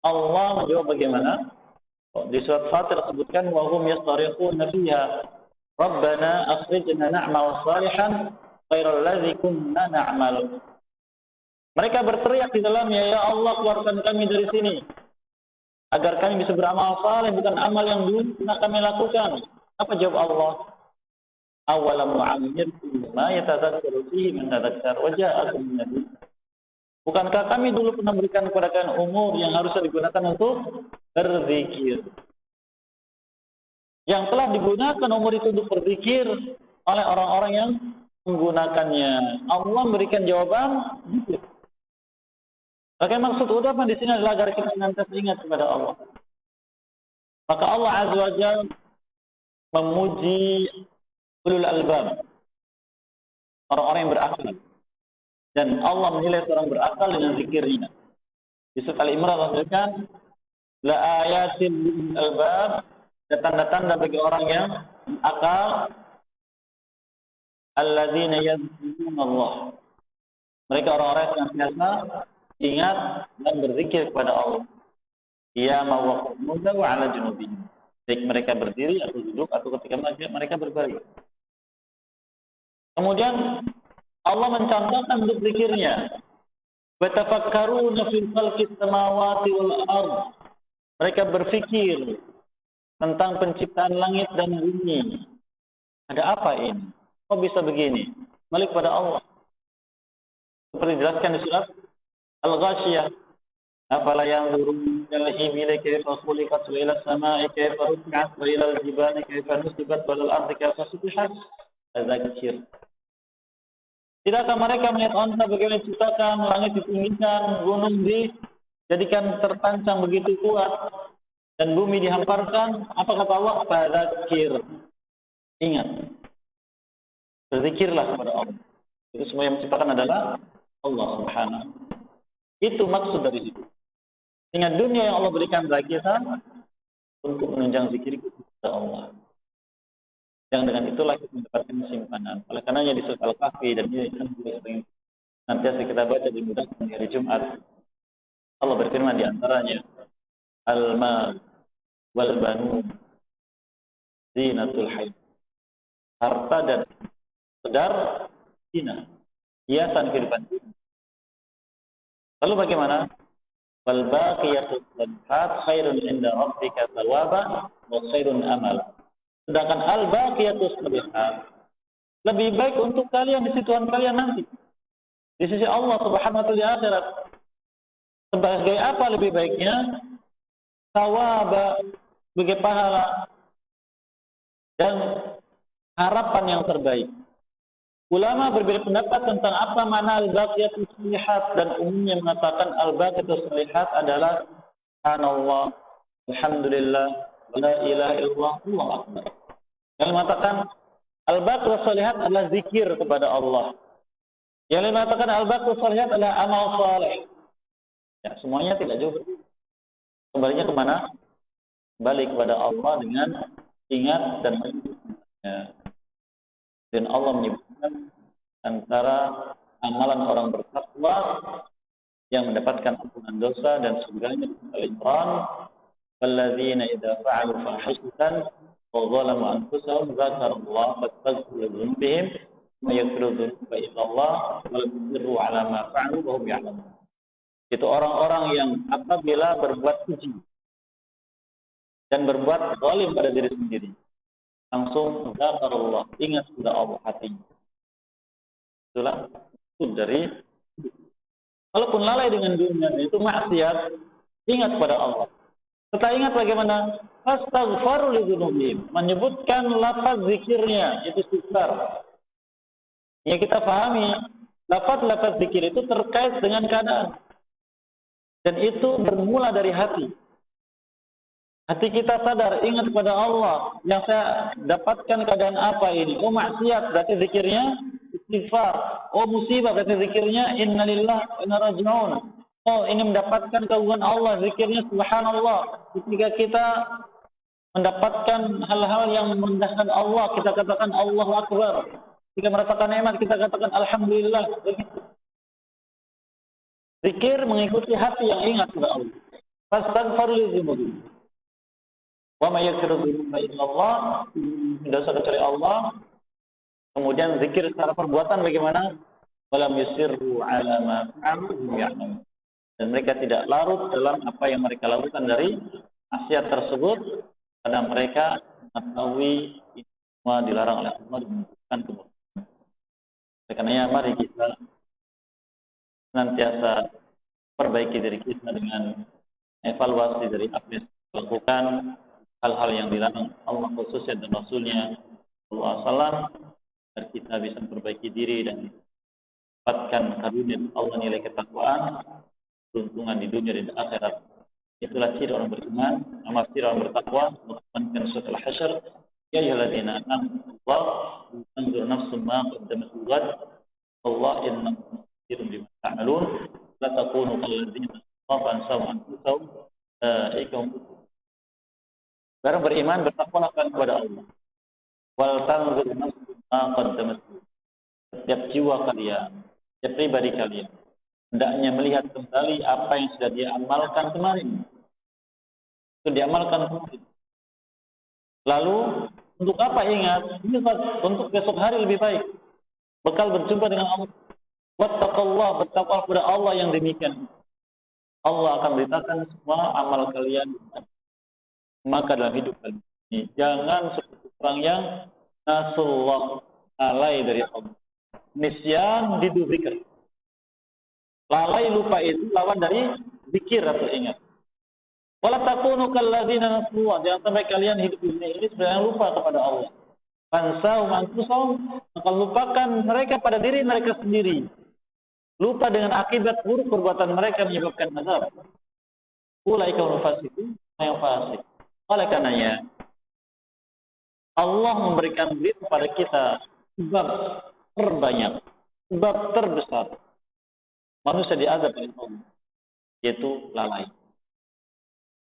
Allah menjawab bagaimana? Di surat Fatir disebutkan wa hum yastariquna fiha Rabbana akhrijna na'mal salihan ghairal ladzi kunna na'mal. Mereka berteriak di dalamnya, ya Allah keluarkan kami dari sini agar kami bisa beramal saleh bukan amal yang dulu pernah kami lakukan. Apa jawab Allah? Awalam nu'ammirkum ma yatadhakkaru fihi man tadhakkar wa ja'akum nabiy. Bukankah kami dulu pernah berikan kepada kalian umur yang harusnya digunakan untuk berzikir? Yang telah digunakan umur itu untuk berzikir oleh orang-orang yang menggunakannya. Allah memberikan jawaban zikir. Maka maksud ucapan di sini adalah agar kita senantiasa ingat kepada Allah. Maka Allah Azza wa Jalla memuji ulul albab, orang-orang yang berakal. Dan Allah menilai seorang berakal dengan zikirnya. Di surat Al-Imran Allah mengatakan, la ayatin lil albab, tanda-tanda bagi orang yang akal, alladzina yadhkuruna Allah. Mereka orang-orang yang senantiasa ingat dan berzikir kepada Allah. Qiyama wa qu'udan wa 'ala junubihim. Baik mereka berdiri atau duduk atau ketika mereka berbaring. Kemudian Allah mencontohkan untuk zikirnya. Wa tafakkaruna fil khalqis samawati wal ardh. Mereka berfikir tentang penciptaan langit dan bumi. Ada apa ini? Kok bisa begini? Balik pada Allah. Seperti dijelaskan di surat Al-Ghashiyah. Afala yanzuruna ila al-ibili kayfa khuliqat wa ila as-sama'i kayfa rufi'at wa ila al-jibali kayfa nusibat wa ila al-ardi kayfa sutihat. Adzakir. Tidakkah mereka melihat onta bagaimana diciptakan, langit ditinggikan, gunung dijadikan terpancang begitu kuat, dan bumi dihamparkan? Apa kata Allah? Fadzakir. Ingat. Berzikirlah kepada Allah. Itu semua yang menciptakan adalah Allah Subhanahu. Itu maksud dari situ. Dengan dunia yang Allah berikan bagi kita untuk menunjang zikir kepada Allah. Yang dengan itulah kita mendapatkan simpanan. Oleh karenanya di surat Al-Kahfi dan ini sering nanti kita baca di hari Jumat. Allah berfirman di antaranya, Al-mal wal banun zinatul hayat. Harta dan sedar zina, hiasan kehidupan. Lalu bagaimana? Wal baqiyatus shalihat khairun inda rabbika thawaban wa khairun amala. Sedangkan al baqiyatus shalihat lebih baik untuk kalian di situan kalian nanti di sisi Allah Subhanahu wa taala di akhirat. Sebagai apa lebih baiknya? Thawaba, sebagai pahala dan harapan yang terbaik. Ulama berbeda pendapat tentang apa makna al-baqiyatus shalihat dan umumnya mengatakan al-baqiyatus shalihat adalah subhanallah, alhamdulillah, la ilaha illallah, Allahu akbar. Yang mengatakan al-baqiyatus shalihat adalah zikir kepada Allah. Yang mengatakan al-baqiyatus shalihat adalah amal saleh. Ya, semuanya tidak jauh. Kembalinya ke mana? Kembali kepada Allah dengan ingat dan mengingatnya. Dan Allah menyebutkan antara amalan orang bertakwa yang mendapatkan ampunan dosa dan surganya Al-Imran, "Walladzina idza fa'alu fahishatan wa zalamu anfusahum dzakarullaha fastaghfiru dzunubihim wa yaghfiru dzunuba illa Allah wa lam yusirru 'ala ma fa'alu wa hum ya'lamun." Itu orang-orang yang apabila berbuat keji dan berbuat zalim pada diri sendiri, langsung dzakarullah, ingat kepada Allah hatinya. Itulah maksud dari walaupun lalai dengan dunia itu maksiat, ingat kepada Allah. Setelah ingat bagaimana? Fastaghfaru li dzunubihim, menyebutkan lafaz zikirnya itu istighfar. Ya kita pahami, lafaz zikir itu terkait dengan keadaan. Dan itu bermula dari hati. Hati kita sadar, ingat kepada Allah. Yang saya dapatkan keadaan apa ini? Oh maksiat, berarti zikirnya istighfar. Oh musibah, berarti zikirnya innalillah wa inna raji'un. Oh ini mendapatkan keagungan Allah, zikirnya subhanallah. Ketika kita mendapatkan hal-hal yang merendahkan Allah, kita katakan Allahu Akbar. Ketika merasakan nikmat, kita katakan alhamdulillah. Begitu. Zikir mengikuti hati yang ingat kepada Allah. Fastaghfiru li dzunubihim. Wa may yaghfiru dzunuba illa Allah, dosa kecuali Allah. Kemudian zikir secara perbuatan bagaimana? Walam yusirru 'ala ma fa'alu ya'lamun. Dan mereka tidak larut dalam apa yang mereka lakukan dari maksiat tersebut karena mereka mengetahui semua dilarang oleh Allah dan menunjukkan kemudian. Karena mari kita senantiasa perbaiki diri kita dengan evaluasi dari apa yang kita lakukan, hal-hal yang dilarang Allah khususnya dan Rasulnya SAW, agar kita bisa memperbaiki diri dan mendapatkan karunia Allah nilai ketakwaan, keuntungan di dunia dan di akhirat. Itulah ciri orang beriman, nama ciri orang bertakwa, mengamankan surat Al-Hasyr, ya ayyuhalladzina amanu tanzur nafsum ma qaddamat lighad, Allah innakum basirun bima ta'malun, la takunu kalladzina khafu anfusahum ikum. Barang beriman bertakwalah kepada Allah. Wal tanzur nafsum ma qaddamat. Setiap jiwa kalian, setiap pribadi kalian hendaknya melihat kembali apa yang sudah dia amalkan kemarin. Itu diamalkan kemarin. Lalu untuk apa ingat? Ini untuk besok hari lebih baik. Bekal berjumpa dengan Allah. Wattaqullah, bertakwa kepada Allah yang demikian. Allah akan beritakan semua amal kalian. Maka dalam hidup kalian ini jangan seperti orang yang nasullah, lalai dari Allah. Nisyan didubikkan. Lalai lupa itu lawan dari zikir atau ingat. Wala takunu kalladzina nasullah, jangan sampai kalian hidup ini sedang lupa kepada Allah. Fansau anfusahum, maka lupakan mereka pada diri mereka sendiri. Lupa dengan akibat buruk perbuatan mereka menyebabkan azab. Ulaika hum fasiqun, yang fasik. Oleh karenanya Allah memberikan beri kepada kita sebab terbanyak sebab terbesar manusia diazab oleh Allah, yaitu lalai.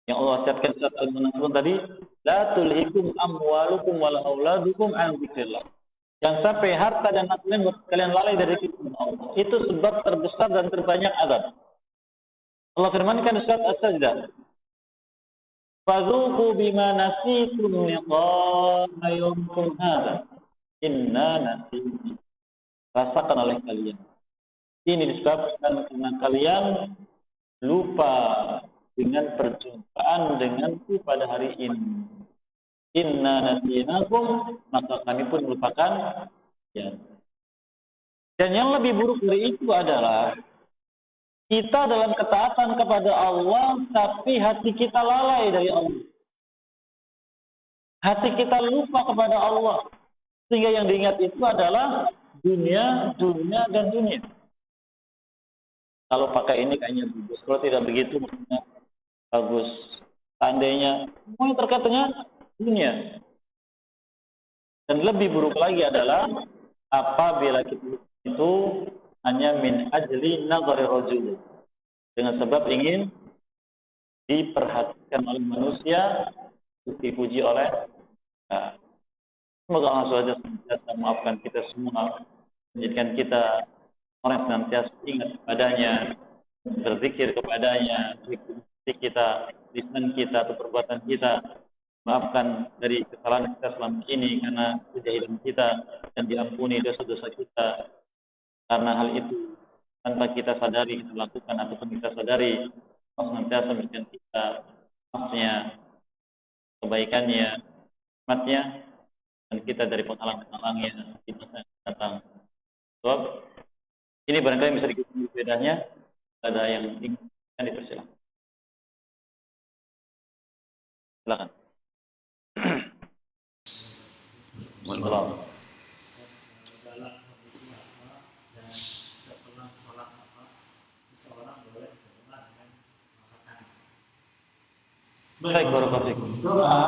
Yang Allah catatkan surat Al-Munafiqun tadi, la tulhikum amwalukum wala auladukum an dzikrillah. Yang sampai harta dan anak kalian lalai dari zikir Allah. Itu sebab terbesar dan terbanyak azab. Allah firmankan di surat As-Sajdah, fadzuqu bima nasitum liqa'a yawmikum hadza inna nasitum. Rasakan oleh kalian. Ini disebabkan karena kalian lupa dengan perjumpaan denganku pada hari ini. Inna nasinakum, maka kami pun melupakan ya. Dan yang lebih buruk dari itu adalah kita dalam ketaatan kepada Allah, tapi hati kita lalai dari Allah. Hati kita lupa kepada Allah. Sehingga yang diingat itu adalah dunia, dunia, dan dunia. Kalau pakai ini kayaknya bagus. Kalau tidak begitu, maksudnya bagus. Seandainya, semuanya terkait dengan dunia. Dan lebih buruk lagi adalah apabila kita itu hanya min ajli nazari rajul, dengan sebab ingin diperhatikan oleh manusia, dipuji oleh nah, semoga Allah SWT senantiasa maafkan kita semua, menjadikan kita orang yang senantiasa ingat kepadanya, berzikir kepadanya, zikir kita, lisan kita atau perbuatan kita. Maafkan dari kesalahan kita selama ini karena kejahilan kita, dan diampuni dosa-dosa kita karena hal itu tanpa kita sadari kita lakukan ataupun kita sadari. Allah senantiasa memberikan kita maafnya, kebaikannya, rahmatnya, dan kita dari penghalang-penghalangnya di masa yang datang. Sebab ini barangkali bisa diketahui bedanya. Ada yang ingin dipersilakan. Silakan. Salam. Baik, barakallahu. Doa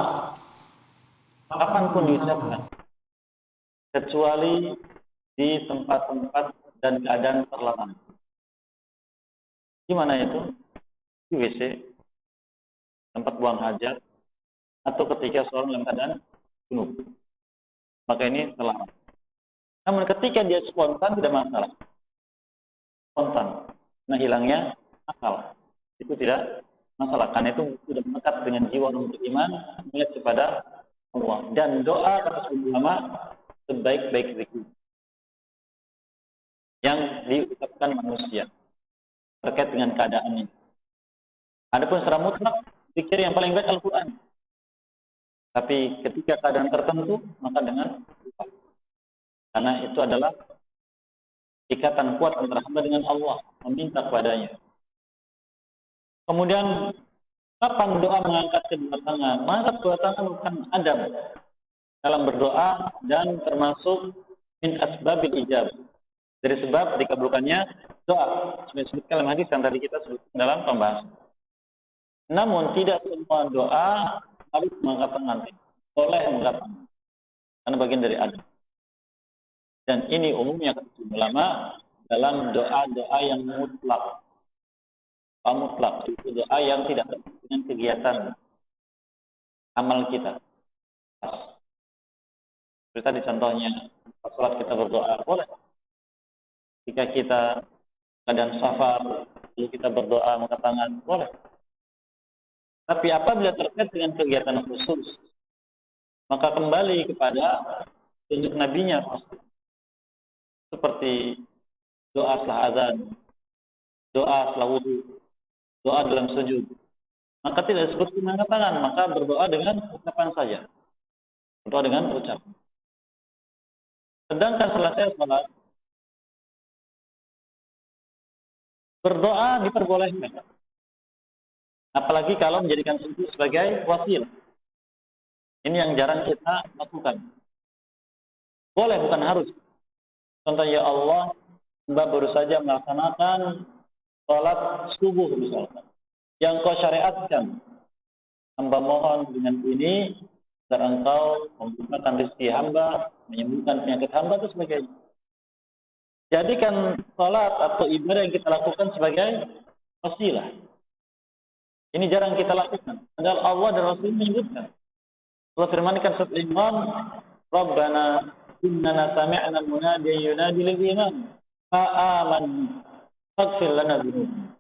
kapanpun diucapkan, kecuali di tempat-tempat dan keadaan terlarang. Gimana itu? Di WC, tempat buang hajat, atau ketika seorang dalam keadaan junub. Maka ini terlarang. Namun ketika dia spontan tidak masalah. Spontan. Nah hilangnya akal. Itu tidak masalah. Karena itu sudah melekat dengan jiwa orang beriman, melihat kepada Allah. Dan doa kata ulama sebaik-baik zikir yang diucapkan manusia terkait dengan keadaannya. Adapun secara mutlak, zikir yang paling baik Al-Quran. Tapi ketika keadaan tertentu, maka dengan doa. Karena itu adalah ikatan kuat antara hamba dengan Allah, meminta kepadanya. Kemudian, kapan doa mengangkat kedua tangan? Mengangkat kedua tangan bukan adab dalam berdoa dan termasuk min asbabil ijab. Dari sebab dikabulkannya doa. Seperti disebutkan dalam hadis yang tadi kita sebutkan dalam pembahasan. Namun tidak semua doa harus mengangkat tangan. Boleh mengangkat tangan. Karena bagian dari adab. Dan ini umumnya kata ulama dalam doa-doa yang mutlak. Mutlak itu doa yang tidak terkait dengan kegiatan amal kita. Seperti tadi contohnya, salat kita berdoa boleh. Jika kita keadaan safar, lalu kita berdoa mengangkat tangan boleh. Tapi apabila terkait dengan kegiatan khusus, maka kembali kepada tunjuk nabinya, seperti doa setelah azan, doa setelah wudu, doa dalam sujud. Maka tidak seperti mengangkat tangan, maka berdoa dengan ucapan saja. Berdoa dengan ucapan. Sedangkan selesai salat, berdoa diperbolehkan. Apalagi kalau menjadikan itu sebagai wasilah. Ini yang jarang kita lakukan. Boleh, bukan harus. Contoh, ya Allah, hamba baru saja melaksanakan salat subuh misalkan. Yang kau syariatkan. Hamba mohon dengan ini, agar engkau membukakan rezeki hamba, menyembuhkan penyakit hamba, itu sebagainya. jadikan salat atau ibadah yang kita lakukan sebagai wasilah. Ini jarang kita lakukan. Padahal Allah dan Rasul menyebutkan. Allah firmankan surat Imran, Rabbana innana sami'na munadiyan yunadi lil iman fa amanna faghfir lana dzunubana.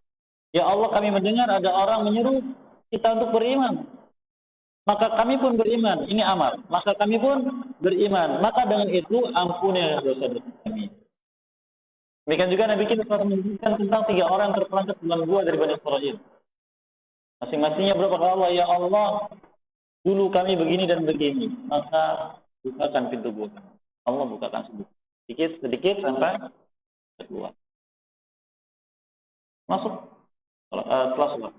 Ya Allah, kami mendengar ada orang menyeru kita untuk beriman. Maka kami pun beriman. Ini amar. Maka kami pun beriman. Maka dengan itu ampunilah dosa-dosa kami. Demikian juga Nabi kita telah menyebutkan tentang 3 orang terperangkap dalam gua dari Bani Israil. Masing-masingnya berkata Allah, ya Allah, dulu kami begini dan begini. Maka bukakan pintu gua. Allah bukakan sedikit sampai keluar. Masuk setelah sholat.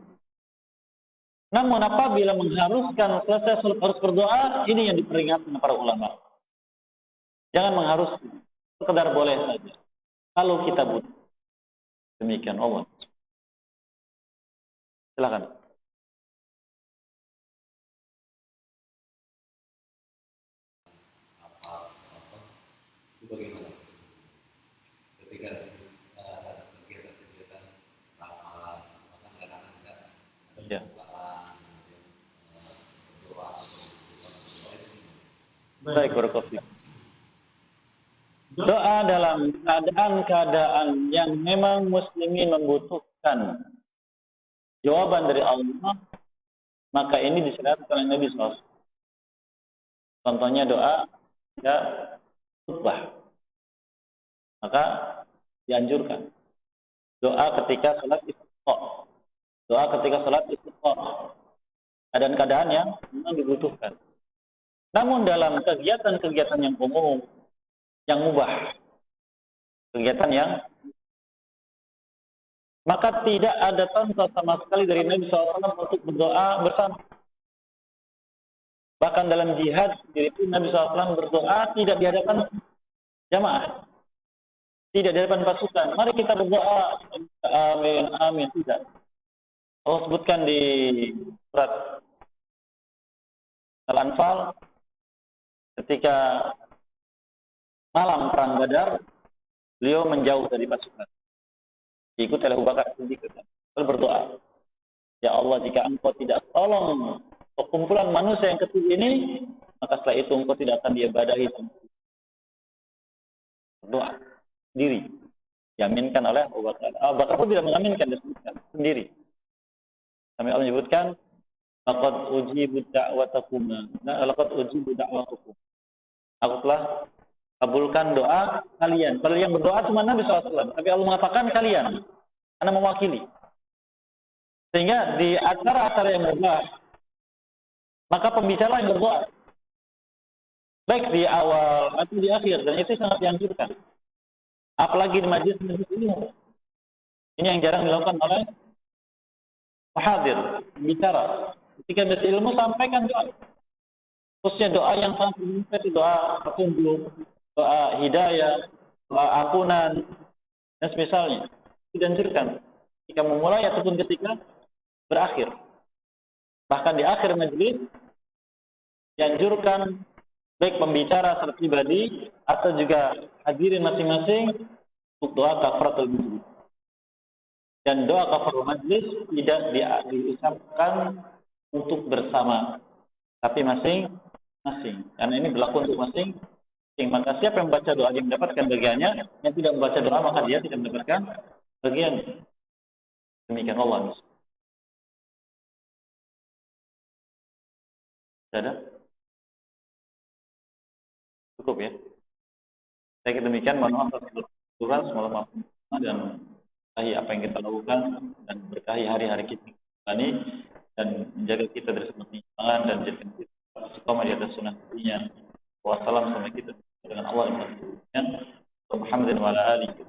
Namun apabila mengharuskan selesai sholat harus berdoa, ini yang diperingatkan para ulama. Jangan mengharuskan, sekedar boleh saja. Kalau kita butuh. Demikian Allah. Silakan. Itu bagaimana? Ketika kegiatan ramalan, bahkan kadang-kadang tidak ada berdoa baik, barakallahu. Doa dalam keadaan yang memang muslimin membutuhkan jawaban dari Allah, maka ini disyariatkan oleh Nabi SAW. Contohnya doa ya khutbah, maka dianjurkan doa ketika sholat istisqa, doa ketika sholat istisqa, keadaan-keadaan yang memang dibutuhkan. Namun dalam kegiatan-kegiatan yang umum, yang mubah, kegiatan yang maka tidak ada contoh sama sekali dari Nabi SAW untuk berdoa bersama. Bahkan dalam jihad sendiri pun Nabi SAW berdoa tidak di hadapan jamaah, tidak di hadapan pasukan. Mari kita berdoa, amin, amin, tidak. Allah sebutkan di surat Al-Anfal ketika malam perang Badar, beliau menjauh dari pasukan. Diikuti oleh Abu Bakar Siddiq. Beliau berdoa, ya Allah, jika Engkau tidak tolong perkumpulan manusia yang kecil ini, maka setelah itu Engkau tidak akan diibadahi. Berdoa sendiri, diaminkan oleh Abu Bakar. Abu Bakar pun tidak mengaminkan, disebutkan sendiri. Kami Allah menyebutkan, laqad ujibu da'watakum, laqad ujibu da'watakum. Aku telah kabulkan doa kalian. Kalau yang berdoa cuma Nabi SAW. Tapi Allah mengatakan kalian. Karena mewakili. Sehingga di acara-acara yang berdoa, maka pembicara yang berdoa. Baik di awal atau di akhir. Dan itu sangat dianjurkan. Apalagi di majlis-majlis ilmu. Ini yang jarang dilakukan oleh muhadir, pembicara. Ketika majlis ilmu, sampaikan doa. Khususnya doa yang sangat bermanfaat, doa petunjuk, doa hidayah, doa ampunan, dan semisalnya. Dianjurkan ketika memulai ataupun ketika berakhir. Bahkan di akhir majelis dianjurkan baik pembicara secara pribadi atau juga hadirin masing-masing untuk doa kafaratul majlis. Dan doa kafaratul majlis tidak diucapkan untuk bersama, tapi masing-masing. Karena ini berlaku untuk masing-masing. Maka siapa yang membaca doa yang mendapatkan bagiannya, yang tidak membaca doa maka dia tidak mendapatkan bagian. Demikian Allah. Ada? Cukup ya. Saya kira demikian. Mohon maaf atas Tuhan, semoga maaf dan berkahi apa yang kita lakukan dan berkahi hari-hari kita ini dan menjaga kita dari semua penyimpangan dan jadikan kita istiqomah di atas sunnah Nabi-Nya. Wassalam, sama kita dengan Allah dan Muhammadin wa ala alihi